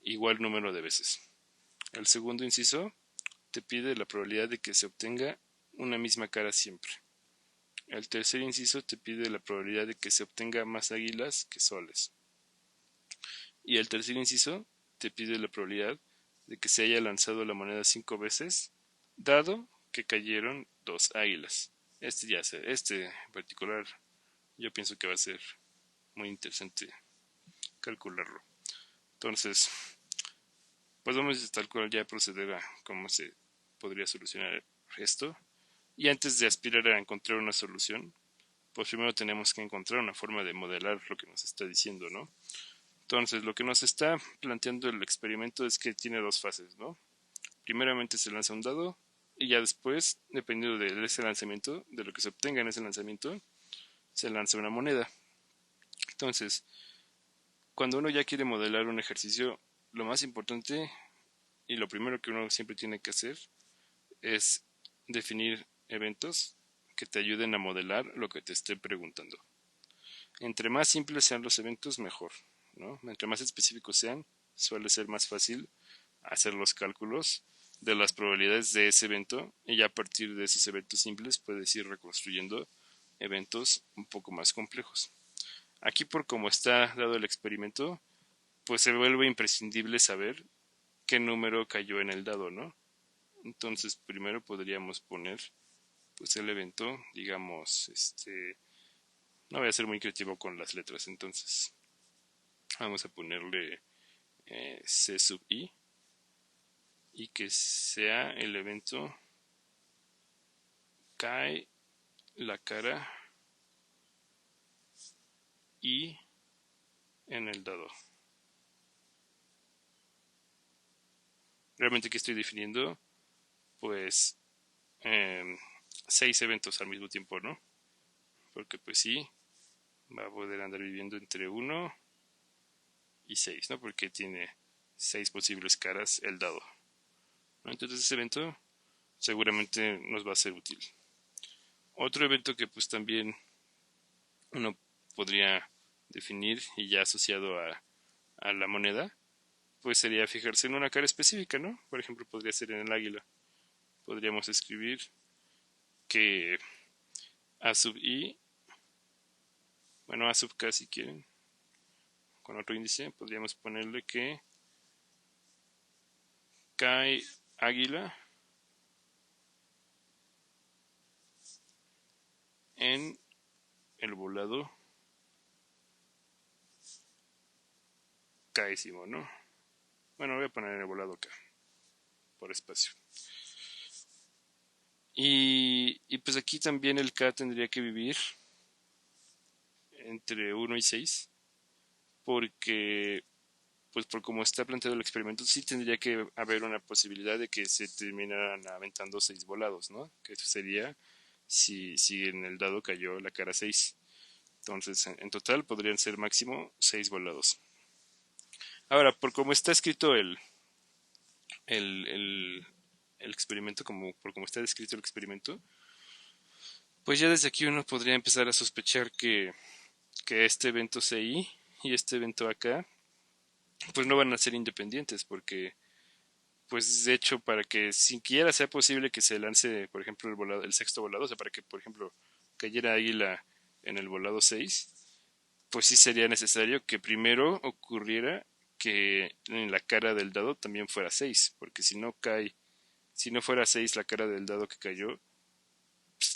igual número de veces. El segundo inciso te pide la probabilidad de que se obtenga una misma cara siempre. El tercer inciso te pide la probabilidad de que se obtenga más águilas que soles. Y el tercer inciso te pide la probabilidad de que se haya lanzado la moneda 5 veces, dado que cayeron 2 águilas. Este en particular, yo pienso que va a ser muy interesante calcularlo. Entonces, pues vamos a tal cual ya proceder a cómo se podría solucionar esto. Y antes de aspirar a encontrar una solución, pues primero tenemos que encontrar una forma de modelar lo que nos está diciendo, ¿no? Entonces, lo que nos está planteando el experimento es que tiene dos fases, ¿no? Primeramente se lanza un dado y ya después, dependiendo de ese lanzamiento, de lo que se obtenga en ese lanzamiento, se lanza una moneda. Entonces, cuando uno ya quiere modelar un ejercicio, lo más importante y lo primero que uno siempre tiene que hacer es definir eventos que te ayuden a modelar lo que te esté preguntando. Entre más simples sean los eventos, mejor, ¿no? Entre más específicos sean, suele ser más fácil hacer los cálculos de las probabilidades de ese evento y ya a partir de esos eventos simples puedes ir reconstruyendo eventos un poco más complejos. Aquí por cómo está dado el experimento, pues se vuelve imprescindible saber qué número cayó en el dado, ¿no? Entonces primero podríamos poner pues el evento, digamos, no voy a ser muy creativo con las letras, entonces vamos a ponerle C sub I y que sea el evento cae la cara I en el dado. Realmente que estoy definiendo pues eh, 6 eventos al mismo tiempo, ¿no? Porque pues sí, va a poder andar viviendo entre 1 y 6, ¿no? Porque tiene 6 posibles caras el dado, ¿no? Entonces ese evento seguramente nos va a ser útil. Otro evento que pues también uno podría definir y ya asociado a la moneda, pues sería fijarse en una cara específica, ¿no? Por ejemplo, podría ser en el águila. Podríamos escribir que A sub I, bueno, A sub K si quieren, con otro índice, podríamos ponerle que cae águila en el volado Késimo, ¿no? Bueno, voy a poner el volado K por espacio. Y pues aquí también el K tendría que vivir entre 1 y 6, porque pues por como está planteado el experimento, sí tendría que haber una posibilidad de que se terminaran aventando 6 volados, ¿no? Que eso sería si en el dado cayó la cara 6. Entonces, en total podrían ser máximo 6 volados. Ahora, por cómo está escrito el, el, el experimento, por cómo está descrito el experimento, pues ya desde aquí uno podría empezar a sospechar que este evento CI y este evento acá, pues no van a ser independientes, porque pues de hecho para que siquiera sea posible que se lance, por ejemplo, el sexto volado, o sea, para que, por ejemplo, cayera águila en el volado 6, pues sí sería necesario que primero ocurriera que en la cara del dado también fuera 6, porque si no fuera 6 la cara del dado que cayó,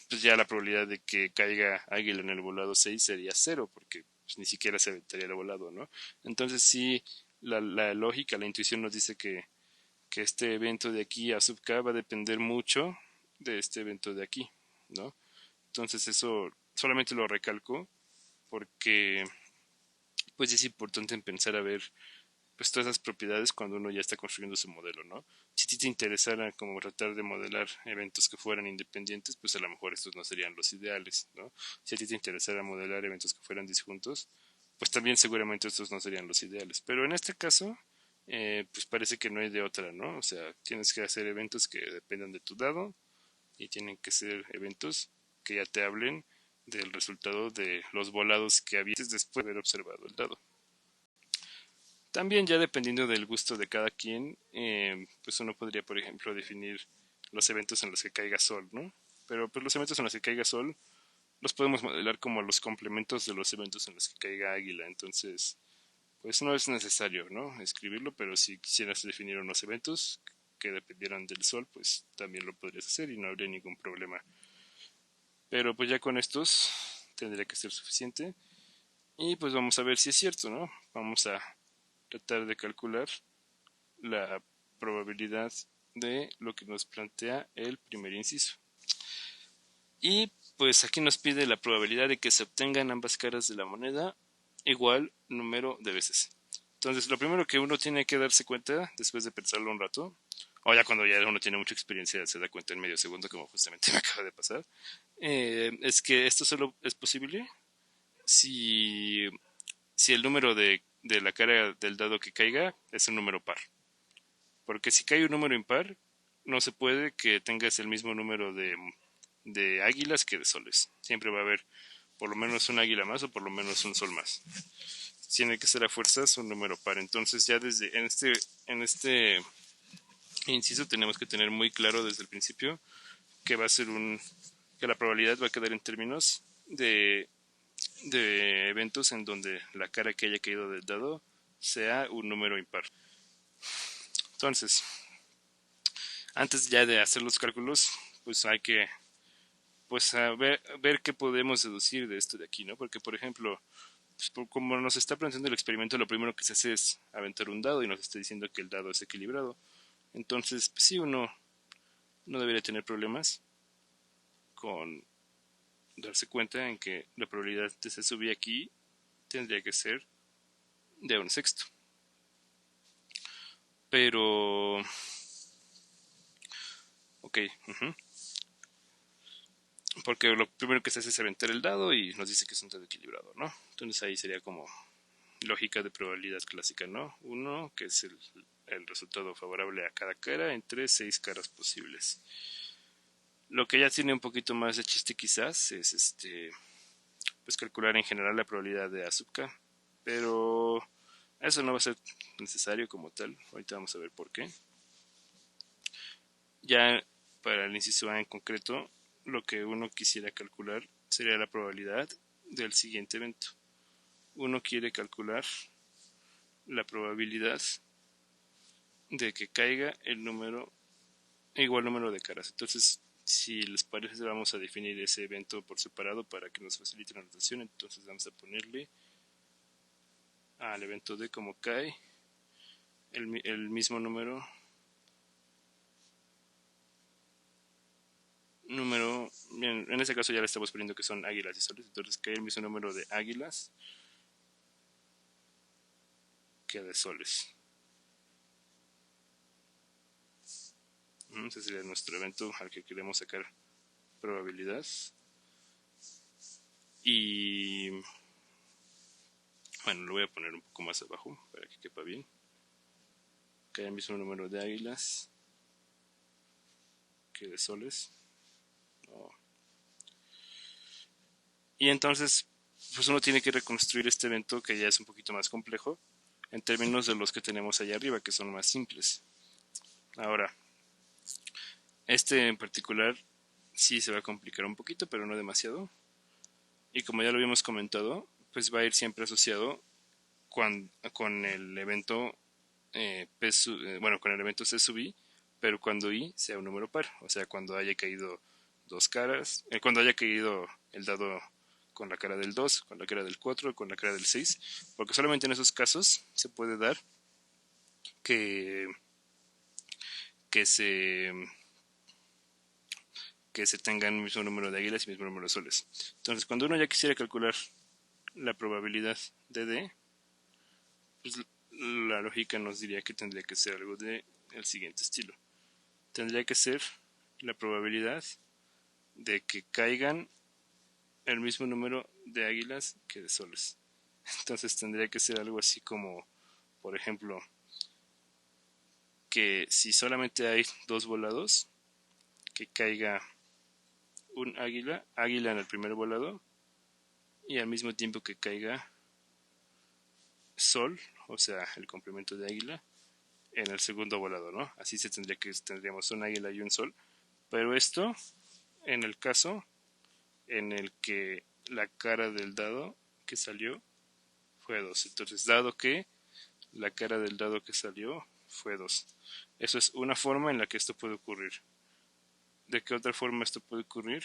pues ya la probabilidad de que caiga águila en el volado 6 sería cero, porque pues, ni siquiera se aventaría el volado, ¿no? Entonces sí, la lógica, la intuición nos dice que este evento de aquí a sub K va a depender mucho de este evento de aquí, ¿no? Entonces eso solamente lo recalco porque pues es importante pensar a ver pues todas esas propiedades cuando uno ya está construyendo su modelo, ¿no? Si a ti te interesara como tratar de modelar eventos que fueran independientes, pues a lo mejor estos no serían los ideales, ¿no? Si a ti te interesara modelar eventos que fueran disjuntos, pues también seguramente estos no serían los ideales. Pero en este caso, pues parece que no hay de otra, ¿no? O sea, tienes que hacer eventos que dependan de tu dado y tienen que ser eventos que ya te hablen del resultado de los volados que habías después de haber observado el dado. También ya dependiendo del gusto de cada quien, pues uno podría, por ejemplo, definir los eventos en los que caiga sol, ¿no? Pero pues los eventos en los que caiga sol los podemos modelar como los complementos de los eventos en los que caiga águila. Entonces, pues no es necesario, ¿no? Escribirlo, pero si quisieras definir unos eventos que dependieran del sol, pues también lo podrías hacer y no habría ningún problema. Pero pues ya con estos tendría que ser suficiente. Y pues vamos a ver si es cierto, ¿no? Vamos a tratar de calcular la probabilidad de lo que nos plantea el primer inciso. Y pues aquí nos pide la probabilidad de que se obtengan ambas caras de la moneda igual número de veces. Entonces, lo primero que uno tiene que darse cuenta, después de pensarlo un rato, o ya cuando ya uno tiene mucha experiencia, se da cuenta en medio segundo, como justamente me acaba de pasar, es que esto solo es posible si, si el número de la cara del dado que caiga es un número par. Porque si cae un número impar, no se puede que tengas el mismo número de águilas que de soles. Siempre va a haber por lo menos un águila más o por lo menos un sol más. Tiene que ser a fuerzas un número par. Entonces ya desde en este inciso tenemos que tener muy claro desde el principio que va a ser que la probabilidad va a quedar en términos de eventos en donde la cara que haya caído del dado sea un número impar. Entonces, antes ya de hacer los cálculos, pues hay que pues ver qué podemos deducir de esto de aquí, ¿no? Porque, por ejemplo, pues, como nos está planteando el experimento, lo primero que se hace es aventar un dado y nos está diciendo que el dado es equilibrado. Entonces, pues sí, uno no debería tener problemas con darse cuenta en que la probabilidad de se subir aquí tendría que ser de un sexto. Pero, ok, porque lo primero que se hace es aventar el dado y nos dice que es un dado equilibrado, ¿no? Entonces ahí sería como lógica de probabilidad clásica, ¿no? Uno, que es el resultado favorable a cada cara entre 6 caras posibles. Lo que ya tiene un poquito más de chiste quizás es pues calcular en general la probabilidad de A sub k, pero eso no va a ser necesario como tal. Ahorita vamos a ver por qué. Ya para el inciso A en concreto, lo que uno quisiera calcular sería la probabilidad del siguiente evento. Uno quiere calcular la probabilidad de que caiga el número igual número de caras. Entonces, si les parece, vamos a definir ese evento por separado para que nos facilite la notación. Entonces vamos a ponerle al evento D como cae el mismo número bien, en este caso ya le estamos poniendo que son águilas y soles, entonces cae el mismo número de águilas que de soles. Ese sería nuestro evento al que queremos sacar probabilidad. Y bueno, lo voy a poner un poco más abajo para que quepa bien. Cae el mismo número de águilas que de soles. No. Y entonces, pues uno tiene que reconstruir este evento que ya es un poquito más complejo en términos de los que tenemos allá arriba, que son más simples. Ahora, este en particular sí se va a complicar un poquito, pero no demasiado. Y como ya lo habíamos comentado, pues va a ir siempre asociado con el evento bueno, con el evento C sub i, pero cuando i sea un número par, o sea, cuando haya caído dos caras, cuando haya caído el dado con la cara del 2, con la cara del 4, con la cara del 6, porque solamente en esos casos se puede dar que, que se que se tengan el mismo número de águilas y el mismo número de soles. Entonces, cuando uno ya quisiera calcular la probabilidad de D, pues la lógica nos diría que tendría que ser algo de el siguiente estilo. Tendría que ser la probabilidad de que caigan el mismo número de águilas que de soles. Entonces tendría que ser algo así como, por ejemplo, que si solamente hay dos volados, que caiga un águila en el primer volado, y al mismo tiempo que caiga sol, o sea, el complemento de águila, en el segundo volado, ¿no? Así tendríamos un águila y un sol. Pero esto, en el caso en el que la cara del dado que salió fue 2. Entonces, dado que la cara del dado que salió fue 2. Eso es una forma en la que esto puede ocurrir. ¿De qué otra forma esto puede ocurrir?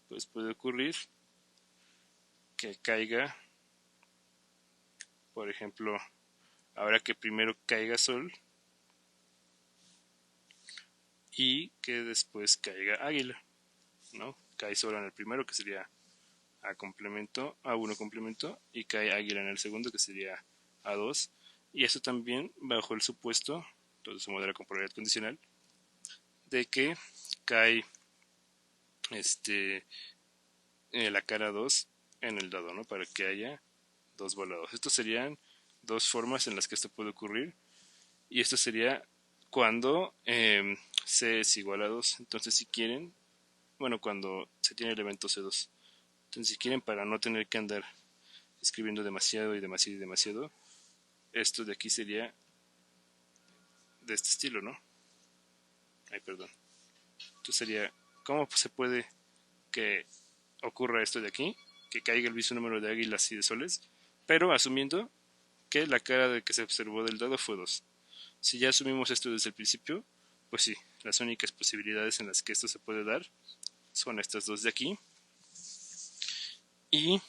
Pues puede ocurrir que caiga, por ejemplo, ahora que primero caiga sol y que después caiga águila, ¿no? Cae sol en el primero, que sería A1 complemento, y cae águila en el segundo, que sería A2. Y eso también bajo el supuesto, entonces se modela con probabilidad condicional, de que cae la cara 2 en el dado, ¿no? Para que haya dos volados. Estos serían dos formas en las que esto puede ocurrir. Y esto sería cuando C es igual a 2. Entonces si quieren, bueno, cuando se tiene el elemento C2. Entonces si quieren, para no tener que andar escribiendo demasiado y demasiado y demasiado, esto de aquí sería de este estilo, ¿no? Ay, perdón. Entonces sería, ¿cómo se puede que ocurra esto de aquí? Que caiga el mismo número de águilas y de soles, pero asumiendo que la cara de que se observó del dado fue 2. Si ya asumimos esto desde el principio, pues sí, las únicas posibilidades en las que esto se puede dar son estas dos de aquí. Y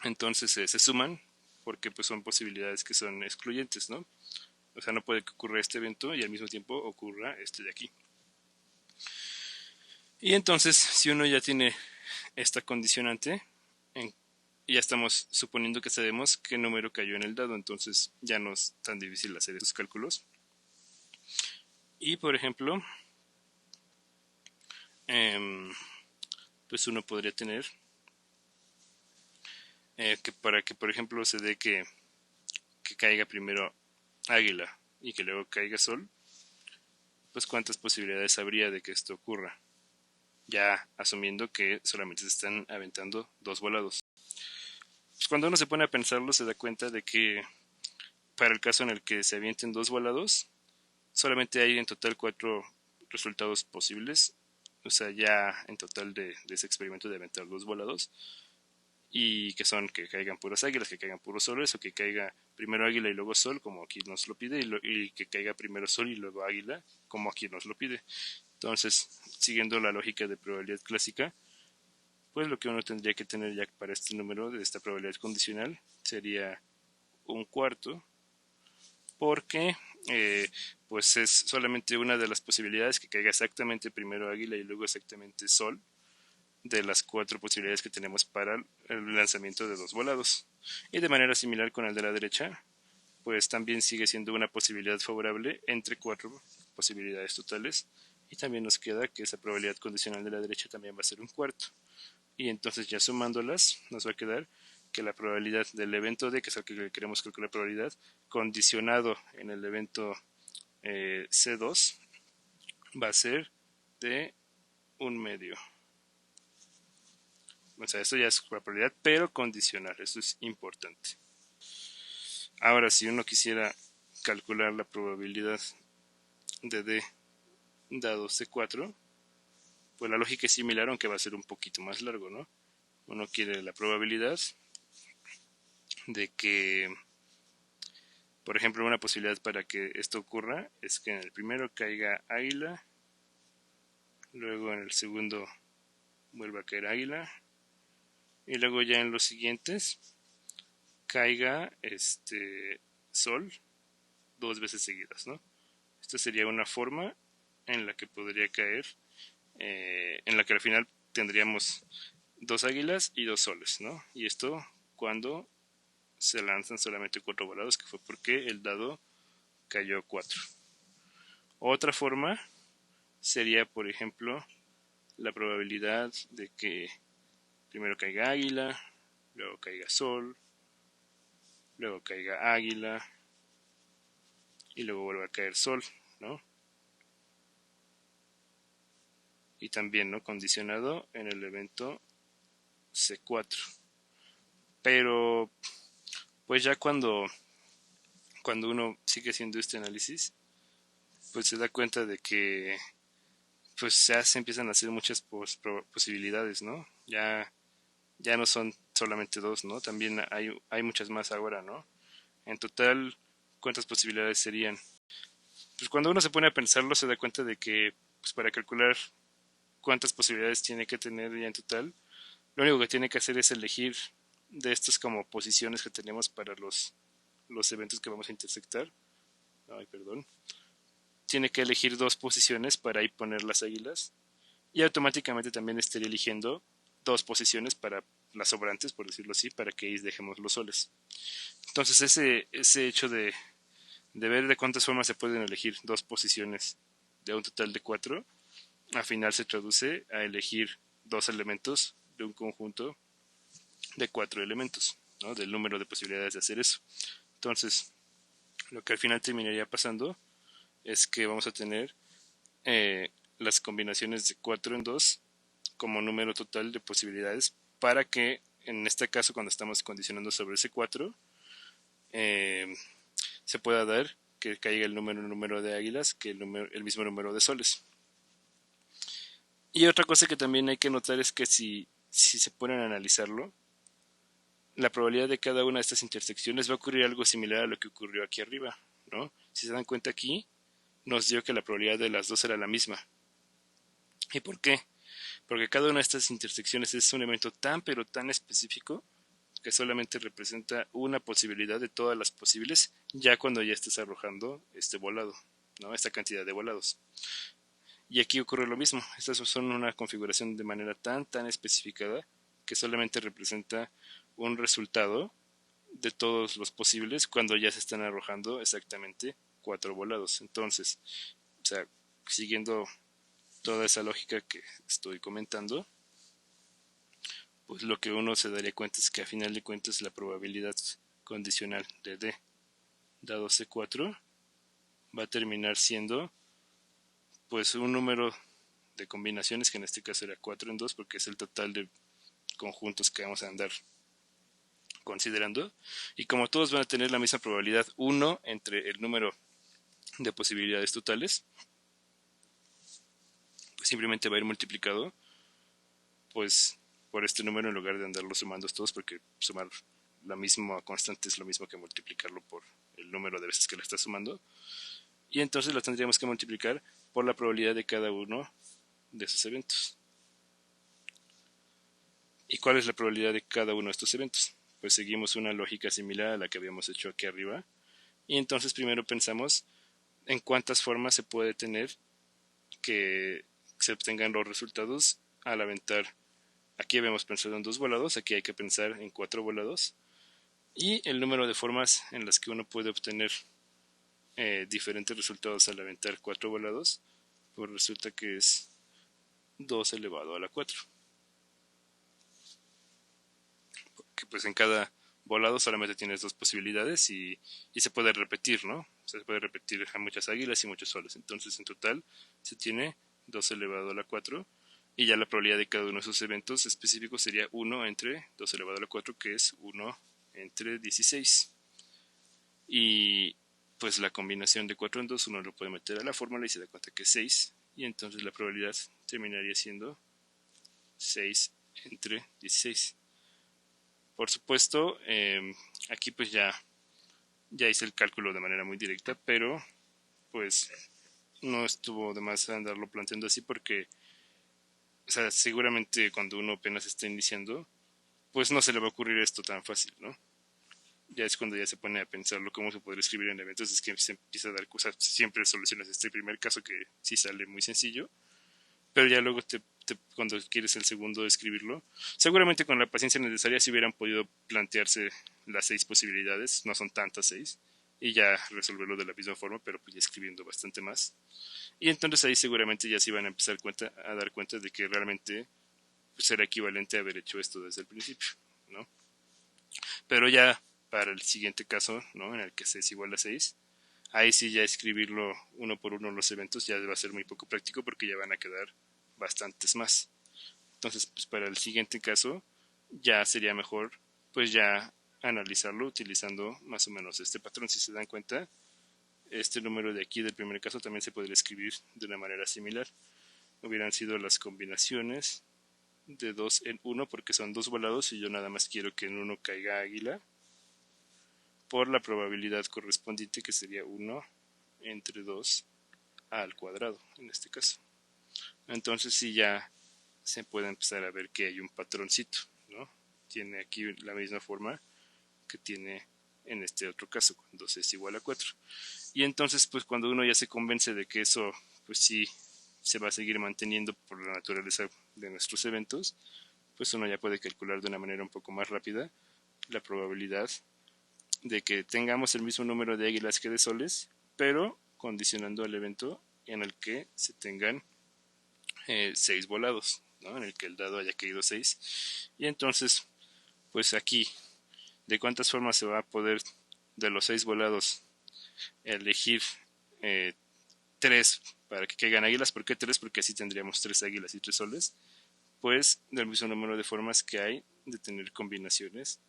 entonces se suman porque pues son posibilidades que son excluyentes, ¿no? O sea, no puede que ocurra este evento y al mismo tiempo ocurra este de aquí. Y entonces, si uno ya tiene esta condicionante, ya estamos suponiendo que sabemos qué número cayó en el dado, entonces ya no es tan difícil hacer esos cálculos. Y por ejemplo, pues uno podría tener que para que por ejemplo se dé que caiga primero águila y que luego caiga sol, pues cuántas posibilidades habría de que esto ocurra, ya asumiendo que solamente se están aventando dos volados. Pues cuando uno se pone a pensarlo se da cuenta de que para el caso en el que se avienten dos volados, solamente hay en total 4 resultados posibles, o sea, ya en total de ese experimento de aventar dos volados, y que son que caigan puras águilas, que caigan puros soles, o que caiga primero águila y luego sol, como aquí nos lo pide, y que caiga primero sol y luego águila, como aquí nos lo pide. Entonces, siguiendo la lógica de probabilidad clásica, pues lo que uno tendría que tener ya para este número de esta probabilidad condicional sería un cuarto, porque pues es solamente una de las posibilidades que caiga exactamente primero águila y luego exactamente sol, de las 4 posibilidades que tenemos para el lanzamiento de dos volados. Y de manera similar con el de la derecha, pues también sigue siendo una posibilidad favorable entre 4 posibilidades totales, y también nos queda que esa probabilidad condicional de la derecha también va a ser un cuarto. Y entonces ya sumándolas nos va a quedar que la probabilidad del evento D, que es el que queremos calcular probabilidad, condicionado en el evento C2, va a ser de un medio. O sea, esto ya es probabilidad, pero condicional. Esto es importante. Ahora, si uno quisiera calcular la probabilidad de D dado C4, pues la lógica es similar, aunque va a ser un poquito más largo, ¿no? Uno quiere la probabilidad de que, por ejemplo, una posibilidad para que esto ocurra es que en el primero caiga águila, luego en el segundo vuelva a caer águila, y luego ya en los siguientes caiga sol 2 veces seguidas, ¿no? Esta sería una forma en la que podría caer, en la que al final tendríamos dos águilas y dos soles, ¿no? Y esto cuando se lanzan solamente 4 volados, que fue porque el dado cayó 4. Otra forma sería, por ejemplo, la probabilidad de que primero caiga águila, luego caiga sol, luego caiga águila y luego vuelva a caer sol, ¿no? Y también, ¿no? Condicionado en el evento C4. Pero pues ya cuando uno sigue haciendo este análisis, pues se da cuenta de que pues ya se empiezan a hacer muchas posibilidades, ¿no? Ya no son solamente dos, ¿no? También hay muchas más ahora, ¿no? En total, ¿cuántas posibilidades serían? Pues cuando uno se pone a pensarlo se da cuenta de que pues para calcular cuántas posibilidades tiene que tener ya en total, lo único que tiene que hacer es elegir de estas como posiciones que tenemos para los eventos que vamos a intersectar. Ay, perdón. Tiene que elegir dos posiciones para ahí poner las águilas y automáticamente también estaría eligiendo dos posiciones para las sobrantes, por decirlo así, para que ahí dejemos los soles. Entonces ese hecho de ver de cuántas formas se pueden elegir dos posiciones de un total de 4, al final se traduce a elegir dos elementos de un conjunto de 4 elementos, ¿no? Del número de posibilidades de hacer eso. Entonces, lo que al final terminaría pasando es que vamos a tener las combinaciones de 4 en 2 como número total de posibilidades para que en este caso cuando estamos condicionando sobre ese 4 se pueda dar que caiga el número de águilas que el mismo número de soles. Y otra cosa que también hay que notar es que si se ponen a analizarlo, la probabilidad de cada una de estas intersecciones va a ocurrir algo similar a lo que ocurrió aquí arriba, ¿no? Si se dan cuenta aquí, nos dio que la probabilidad de las dos era la misma. ¿Y por qué? Porque cada una de estas intersecciones es un evento tan pero tan específico que solamente representa una posibilidad de todas las posibles ya cuando ya estés arrojando este volado, ¿no? Esta cantidad de volados. Y aquí ocurre lo mismo. Estas son una configuración de manera tan especificada que solamente representa un resultado de todos los posibles cuando ya se están arrojando exactamente 4 volados. Entonces, o sea, siguiendo toda esa lógica que estoy comentando, pues lo que uno se daría cuenta es que a final de cuentas la probabilidad condicional de D dado C4 va a terminar siendo pues un número de combinaciones que en este caso era 4 en 2 porque es el total de conjuntos que vamos a andar considerando, y como todos van a tener la misma probabilidad 1 entre el número de posibilidades totales, pues simplemente va a ir multiplicado pues por este número en lugar de andarlo sumando todos, porque sumar la misma constante es lo mismo que multiplicarlo por el número de veces que la está sumando, y entonces lo tendríamos que multiplicar por la probabilidad de cada uno de esos eventos. ¿Y cuál es la probabilidad de cada uno de estos eventos? Pues seguimos una lógica similar a la que habíamos hecho aquí arriba, y entonces primero pensamos en cuántas formas se puede tener que se obtengan los resultados al aventar. Aquí habíamos pensado en 2 volados, aquí hay que pensar en 4 volados, y el número de formas en las que uno puede obtener diferentes resultados al aventar 4 volados, pues resulta que es 2 elevado a la 4. Que pues en cada volado solamente tienes 2 posibilidades y se puede repetir, ¿no? Se puede repetir a muchas águilas y muchos soles. Entonces en total se tiene 2 elevado a la 4 y ya la probabilidad de cada uno de esos eventos específicos sería 1 entre 2 elevado a la 4, que es 1 entre 16. Y pues la combinación de 4 en 2 uno lo puede meter a la fórmula y se da cuenta que es 6, y entonces la probabilidad terminaría siendo 6 entre 16. Por supuesto, aquí pues ya hice el cálculo de manera muy directa, pero pues no estuvo de más andarlo planteando así porque, o sea, seguramente cuando uno apenas está iniciando, pues no se le va a ocurrir esto tan fácil, ¿no? Ya es cuando ya se pone a pensarlo cómo se podría escribir en eventos, es que se empieza a dar cosas, siempre solucionas este primer caso que sí sale muy sencillo, pero ya luego cuando quieres el segundo escribirlo, seguramente con la paciencia necesaria si hubieran podido plantearse las 6 posibilidades, no son tantas 6, y ya resolverlo de la misma forma, pero pues ya escribiendo bastante más. Y entonces ahí seguramente ya se iban a empezar a dar cuenta de que realmente pues, era equivalente a haber hecho esto desde el principio, ¿no? Pero ya para el siguiente caso, ¿no? En el que 6 igual a 6, ahí sí ya escribirlo uno por uno los eventos ya va a ser muy poco práctico porque ya van a quedar bastantes más. Entonces, pues para el siguiente caso ya sería mejor pues ya analizarlo utilizando más o menos este patrón. Si se dan cuenta, este número de aquí del primer caso también se podría escribir de una manera similar. Hubieran sido las combinaciones de 2 en 1 porque son 2 volados y yo nada más quiero que en uno caiga águila por la probabilidad correspondiente que sería 1 entre 2 al cuadrado en este caso. Entonces sí ya se puede empezar a ver que hay un patroncito, ¿no? Tiene aquí la misma forma que tiene en este otro caso, cuando c es igual a 4. Y entonces, pues cuando uno ya se convence de que eso, pues sí, se va a seguir manteniendo por la naturaleza de nuestros eventos, pues uno ya puede calcular de una manera un poco más rápida la probabilidad de que tengamos el mismo número de águilas que de soles, pero condicionando al evento en el que se tengan 6 volados, ¿no? En el que el dado haya caído 6. Y entonces, pues aquí, ¿de cuántas formas se va a poder de los 6 volados elegir 3 para que caigan águilas. ¿Por qué 3? Porque así tendríamos 3 águilas y 3 soles. Pues del mismo número de formas que hay de tener combinaciones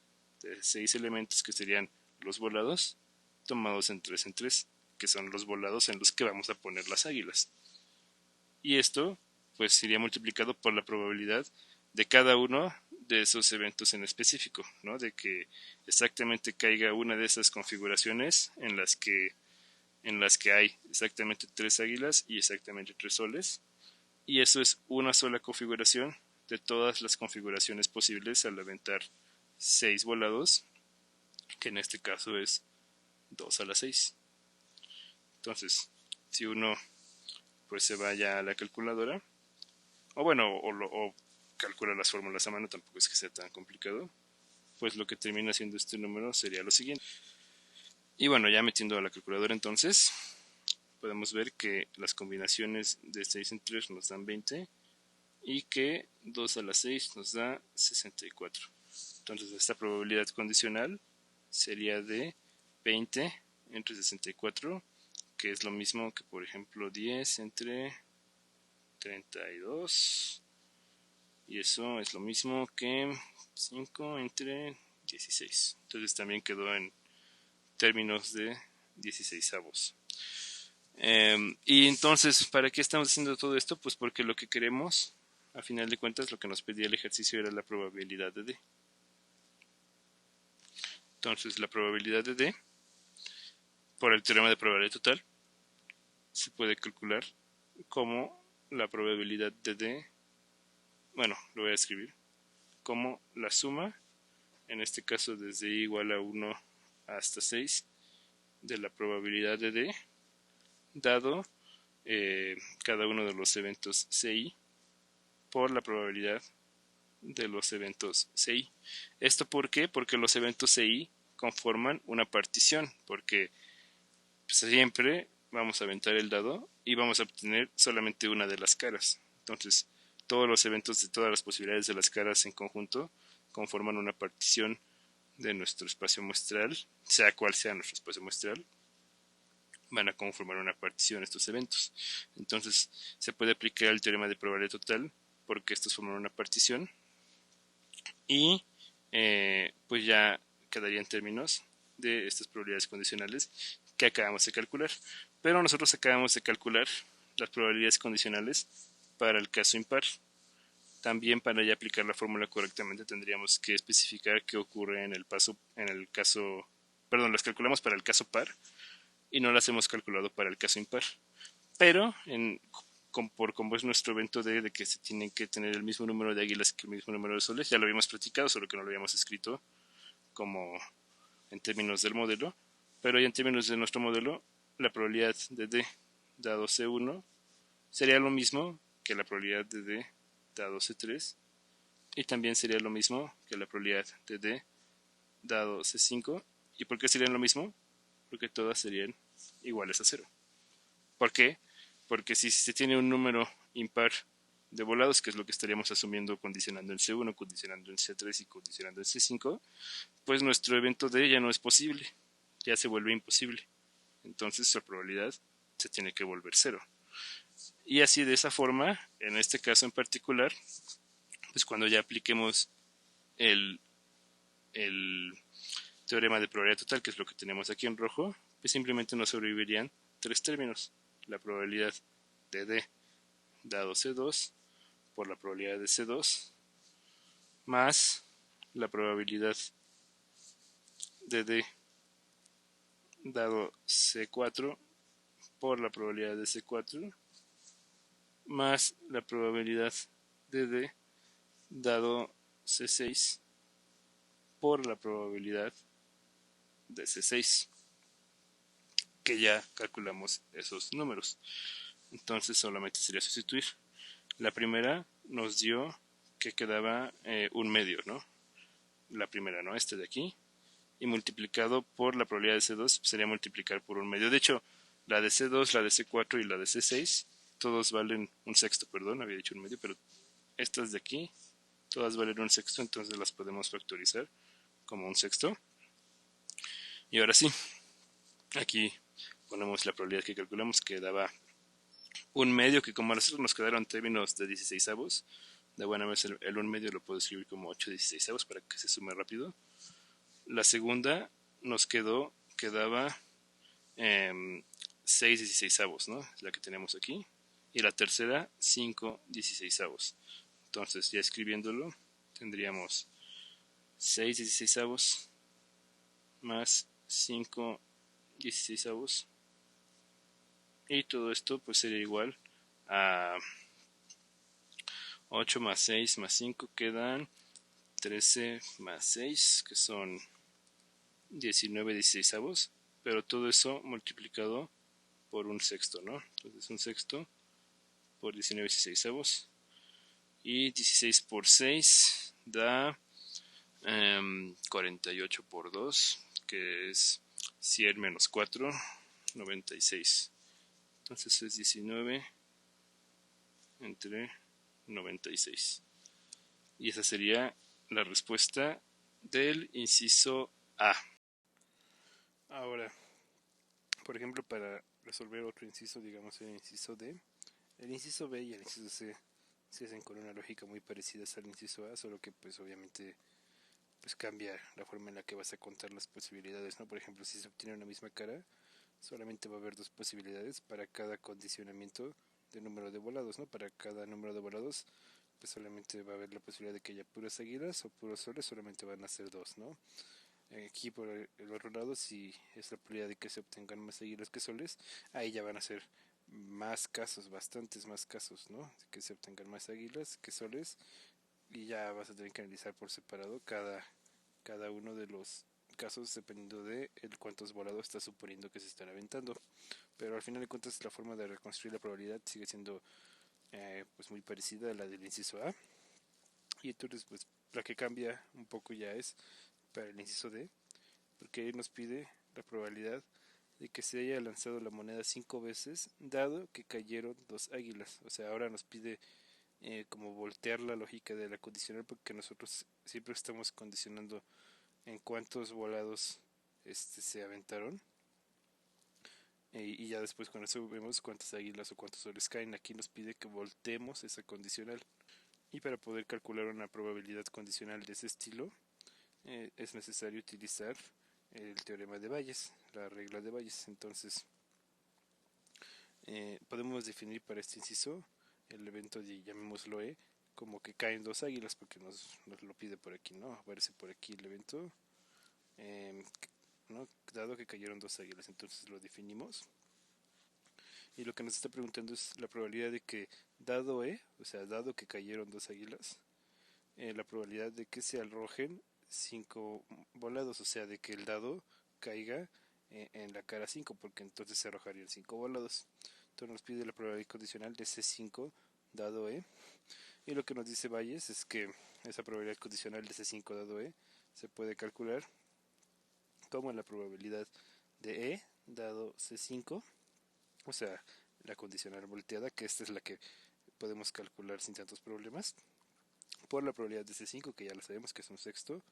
de 6 elementos que serían los volados tomados en 3, que son los volados en los que vamos a poner las águilas. Y esto pues sería multiplicado por la probabilidad de cada uno de esos eventos en específico, ¿no? De que exactamente caiga una de esas configuraciones en las que hay exactamente 3 águilas y exactamente 3 soles, y eso es una sola configuración de todas las configuraciones posibles al aventar 6 volados, que en este caso es 2 a la 6. Entonces, si uno pues se vaya a la calculadora, o bueno, o calcula las fórmulas a mano, tampoco es que sea tan complicado, pues lo que termina siendo este número sería lo siguiente. Y bueno, ya metiendo a la calculadora entonces, podemos ver que las combinaciones de 6 en 3 nos dan 20 y que 2 a la 6 nos da 64. Entonces esta probabilidad condicional sería de 20 entre 64, que es lo mismo que por ejemplo 10 entre 32, y eso es lo mismo que 5 entre 16. Entonces también quedó en términos de 16avos. Y entonces, ¿para qué estamos haciendo todo esto? Pues porque lo que queremos, a final de cuentas, lo que nos pedía el ejercicio era la probabilidad de D. Entonces, la probabilidad de D, por el teorema de probabilidad total, se puede calcular como la probabilidad de D, bueno, lo voy a escribir, como la suma, en este caso desde I igual a 1 hasta 6, de la probabilidad de D, dado cada uno de los eventos CI, por la probabilidad de los eventos CI. ¿Esto por qué? Porque los eventos CI conforman una partición, porque siempre vamos a aventar el dado y vamos a obtener solamente una de las caras. Entonces, todos los eventos de todas las posibilidades de las caras en conjunto conforman una partición de nuestro espacio muestral, sea cual sea nuestro espacio muestral, van a conformar una partición estos eventos. Entonces, se puede aplicar el teorema de probabilidad total porque estos forman una partición y pues ya quedarían términos de estas probabilidades condicionales que acabamos de calcular. Pero nosotros acabamos de calcular las probabilidades condicionales para el caso impar. También para ya aplicar la fórmula correctamente tendríamos que especificar qué ocurre en el caso, perdón, las calculamos para el caso par y no las hemos calculado para el caso impar. Pero como es nuestro evento de que se tienen que tener el mismo número de águilas que el mismo número de soles, ya lo habíamos platicado, solo que no lo habíamos escrito como en términos del modelo, pero ya en términos de nuestro modelo, la probabilidad de D dado C1 sería lo mismo que la probabilidad de D dado C3, y también sería lo mismo que la probabilidad de D dado C5. ¿Y por qué serían lo mismo? Porque todas serían iguales a 0. ¿Por qué? Porque si se tiene un número impar de volados, que es lo que estaríamos asumiendo condicionando en C1, condicionando en C3 y condicionando en C5, pues nuestro evento D ya no es posible, ya se vuelve imposible. Entonces su probabilidad se tiene que volver 0. Y así de esa forma, en este caso en particular, pues cuando ya apliquemos el teorema de probabilidad total, que es lo que tenemos aquí en rojo, pues simplemente nos sobrevivirían 3 términos. La probabilidad de D dado C2 por la probabilidad de C2 más la probabilidad de D dado C4 por la probabilidad de C4 más la probabilidad de D dado C6 por la probabilidad de C6, que ya calculamos esos números. Entonces solamente sería sustituir. La primera nos dio que quedaba un medio, ¿no? La primera, ¿no? Este de aquí. Y multiplicado por la probabilidad de C2 sería multiplicar por un medio. De hecho, la de C2, la de C4 y la de C6, todos valen un sexto, perdón, había dicho un medio, pero estas de aquí, todas valen un sexto, entonces las podemos factorizar como un sexto. Y ahora sí, aquí ponemos la probabilidad que calculamos, que daba un medio que como a nosotros nos quedaron términos de 16avos, de buena vez el un medio lo puedo escribir como 8 16avos para que se sume rápido. La segunda nos quedaba 6 16avos, ¿no? La que tenemos aquí. Y la tercera 5 16avos. Entonces ya escribiéndolo tendríamos 6 16avos más 5 16avos. Y todo esto pues sería igual a 8 más 6 más 5 quedan 13 más 6, que son 19 16avos, pero todo eso multiplicado por un sexto, ¿no? Entonces un sexto por 19 16avos, y 16 por 6 da 48 por 2, que es 100 menos 4, 96. Entonces es 19 entre 96. Y esa sería la respuesta del inciso A. Ahora, por ejemplo, para resolver otro inciso, digamos el inciso D, el inciso B y el inciso C se hacen con una lógica muy parecida al inciso A, solo que pues obviamente pues cambia la forma en la que vas a contar las posibilidades, ¿no? Por ejemplo, si se obtiene una misma cara, solamente va a haber dos posibilidades para cada condicionamiento de número de volados, ¿no? Para cada número de volados, pues solamente va a haber la posibilidad de que haya puras águilas o puros soles, solamente van a ser dos, ¿no? Aquí por el otro lado, si es la probabilidad de que se obtengan más águilas que soles, ahí ya van a ser más casos, bastantes más casos, ¿no? De que se obtengan más águilas que soles, y ya vas a tener que analizar por separado cada uno de los casos dependiendo de el cuántos volados está suponiendo que se están aventando. Pero al final de cuentas la forma de reconstruir la probabilidad sigue siendo pues muy parecida a la del inciso A. Y entonces pues la que cambia un poco ya es para el inciso D, porque ahí nos pide la probabilidad de que se haya lanzado la moneda 5 veces dado que cayeron dos águilas. O sea, ahora nos pide como voltear la lógica de la condicional, porque nosotros siempre estamos condicionando en cuántos volados se aventaron, y ya después con eso vemos cuántas águilas o cuántos soles caen. Aquí nos pide que volteemos esa condicional, y para poder calcular una probabilidad condicional de ese estilo es necesario utilizar el teorema de Bayes, la regla de Bayes. Entonces podemos definir para este inciso el evento de, llamémoslo E, como que caen dos águilas, porque nos lo pide por aquí, ¿no? Aparece por aquí el evento, ¿no? Dado que cayeron dos águilas, entonces lo definimos. Y lo que nos está preguntando es la probabilidad de que, dado E, o sea, dado que cayeron dos águilas, la probabilidad de que se arrojen 5 volados, o sea, de que el dado caiga en la cara 5, porque entonces se arrojarían 5 volados. Entonces nos pide la probabilidad condicional de C5 dado E, y lo que nos dice Bayes es que esa probabilidad condicional de C5 dado E se puede calcular como la probabilidad de E dado C5, o sea, la condicional volteada, que esta es la que podemos calcular sin tantos problemas, por la probabilidad de C5, que ya lo sabemos que es un sexto,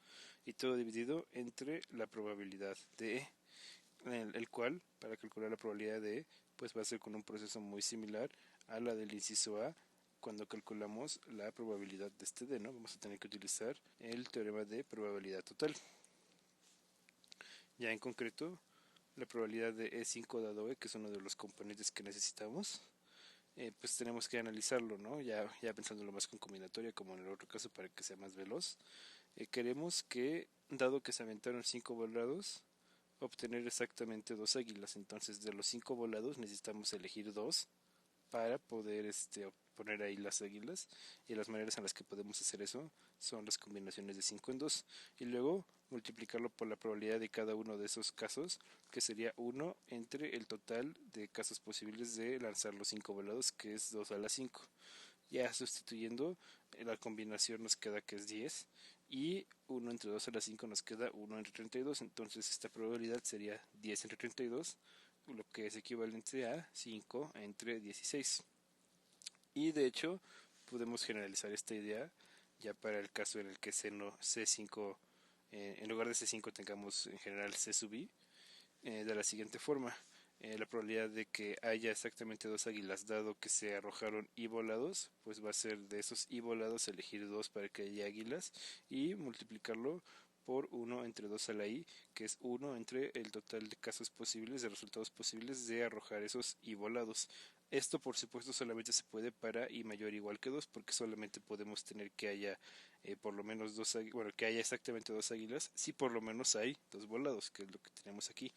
y todo dividido entre la probabilidad de E, el cual, para calcular la probabilidad de E, pues va a ser con un proceso muy similar a la del inciso A cuando calculamos la probabilidad de este D, ¿no? Vamos a tener que utilizar el teorema de probabilidad total. Ya en concreto, la probabilidad de E5 dado E, que es uno de los componentes que necesitamos, pues tenemos que analizarlo, ¿no? Ya pensándolo más con combinatoria, como en el otro caso, para que sea más veloz. Queremos que, dado que se aventaron 5 volados, obtener exactamente dos águilas. Entonces, de los 5 volados necesitamos elegir dos para poder poner ahí las águilas, y las maneras en las que podemos hacer eso son las combinaciones de 5 en 2 y luego multiplicarlo por la probabilidad de cada uno de esos casos, que sería 1 entre el total de casos posibles de lanzar los 5 volados, que es 2 a la 5. Ya sustituyendo la combinación nos queda que es 10, y 1 entre 2 a la 5 nos queda 1 entre 32, entonces esta probabilidad sería 10 entre 32, lo que es equivalente a 5 entre 16. Y de hecho podemos generalizar esta idea ya para el caso en el que C5, en lugar de C5 tengamos en general C sub I, de la siguiente forma. la probabilidad de que haya exactamente dos águilas dado que se arrojaron y volados, pues va a ser de esos y volados elegir dos para que haya águilas y multiplicarlo por 1 entre 2 a la i, que es 1 entre el total de casos posibles, de resultados posibles de arrojar esos y volados. Esto por supuesto solamente se puede para i mayor o igual que 2 porque solamente podemos tener que haya por lo menos dos, bueno, que haya exactamente dos águilas si por lo menos hay dos volados, que es lo que tenemos aquí.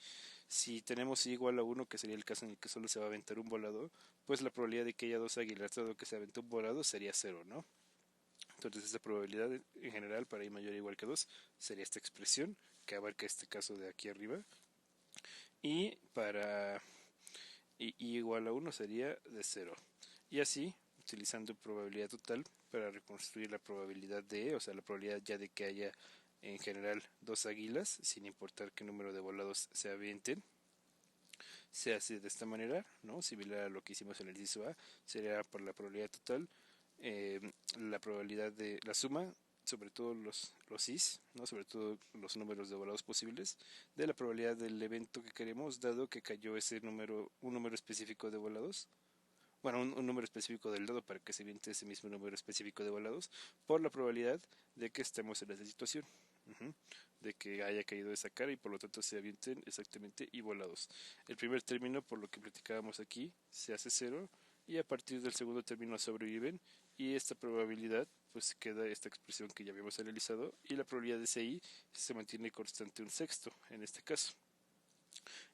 Si tenemos i igual a 1, que sería el caso en el que solo se va a aventar un volado, pues la probabilidad de que haya dos águilas dado que se aventó un volado sería 0, ¿no? Entonces esta probabilidad en general para i mayor o igual que 2 sería esta expresión que abarca este caso de aquí arriba. Y para i igual a 1 sería de 0. Y así, utilizando probabilidad total para reconstruir la probabilidad de e, o sea, la probabilidad ya de que haya en general dos águilas, sin importar qué número de volados se avienten, se hace de esta manera, ¿no? Similar a lo que hicimos en el inciso A, sería por la probabilidad total, la probabilidad de la suma, sobre todo los is, ¿no? Sobre todo los números de volados posibles, de la probabilidad del evento que queremos, dado que cayó ese número, un número específico de volados, bueno, un número específico del dado para que se viente ese mismo número específico de volados, por la probabilidad de que estemos en esa situación. De que haya caído esa cara y por lo tanto se avienten exactamente y volados. El primer término, por lo que platicábamos aquí, se hace 0 y a partir del segundo término sobreviven y esta probabilidad pues queda esta expresión que ya habíamos analizado y la probabilidad de ese i se mantiene constante un sexto en este caso.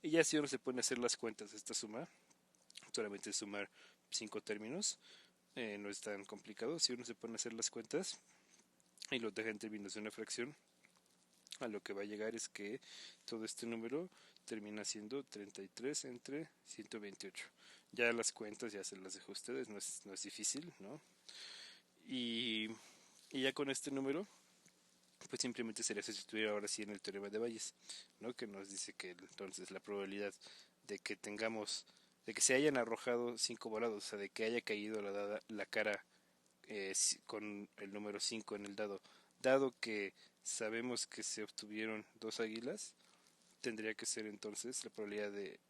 Y ya si uno se pone a hacer las cuentas de esta suma, solamente sumar 5 términos, no es tan complicado. Si uno se pone a hacer las cuentas y lo deja en términos de una fracción, a lo que va a llegar es que todo este número termina siendo 33 entre 128. Ya las cuentas ya se las dejo a ustedes, no es difícil, ¿no? Y, y ya con este número, pues simplemente sería sustituir ahora sí en el teorema de Bayes, ¿no? Que nos dice que entonces la probabilidad de que tengamos, de que se hayan arrojado 5 volados, o sea, de que haya caído la cara con el número 5 en el dado, dado que sabemos que se obtuvieron dos águilas, tendría que ser entonces la probabilidad de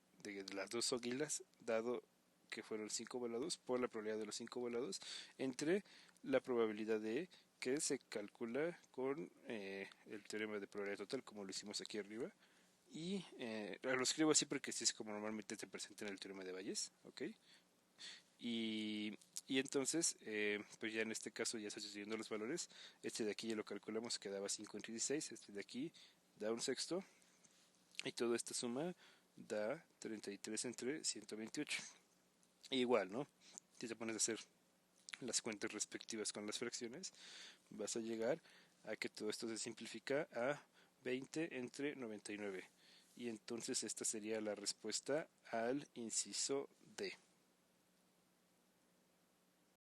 las dos águilas, dado que fueron 5 volados, por la probabilidad de los 5 volados, entre la probabilidad de que se calcula con el teorema de probabilidad total, como lo hicimos aquí arriba. Y lo escribo así porque así es como normalmente se presenta en el teorema de Bayes, ¿ok? Y entonces, pues ya en este caso ya sucediendo los valores, este de aquí ya lo calculamos que daba 5 entre 16, este de aquí da un sexto, y toda esta suma da 33 entre 128. Igual, ¿no? Si te pones a hacer las cuentas respectivas con las fracciones, vas a llegar a que todo esto se simplifica a 20 entre 99. Y entonces esta sería la respuesta al inciso D.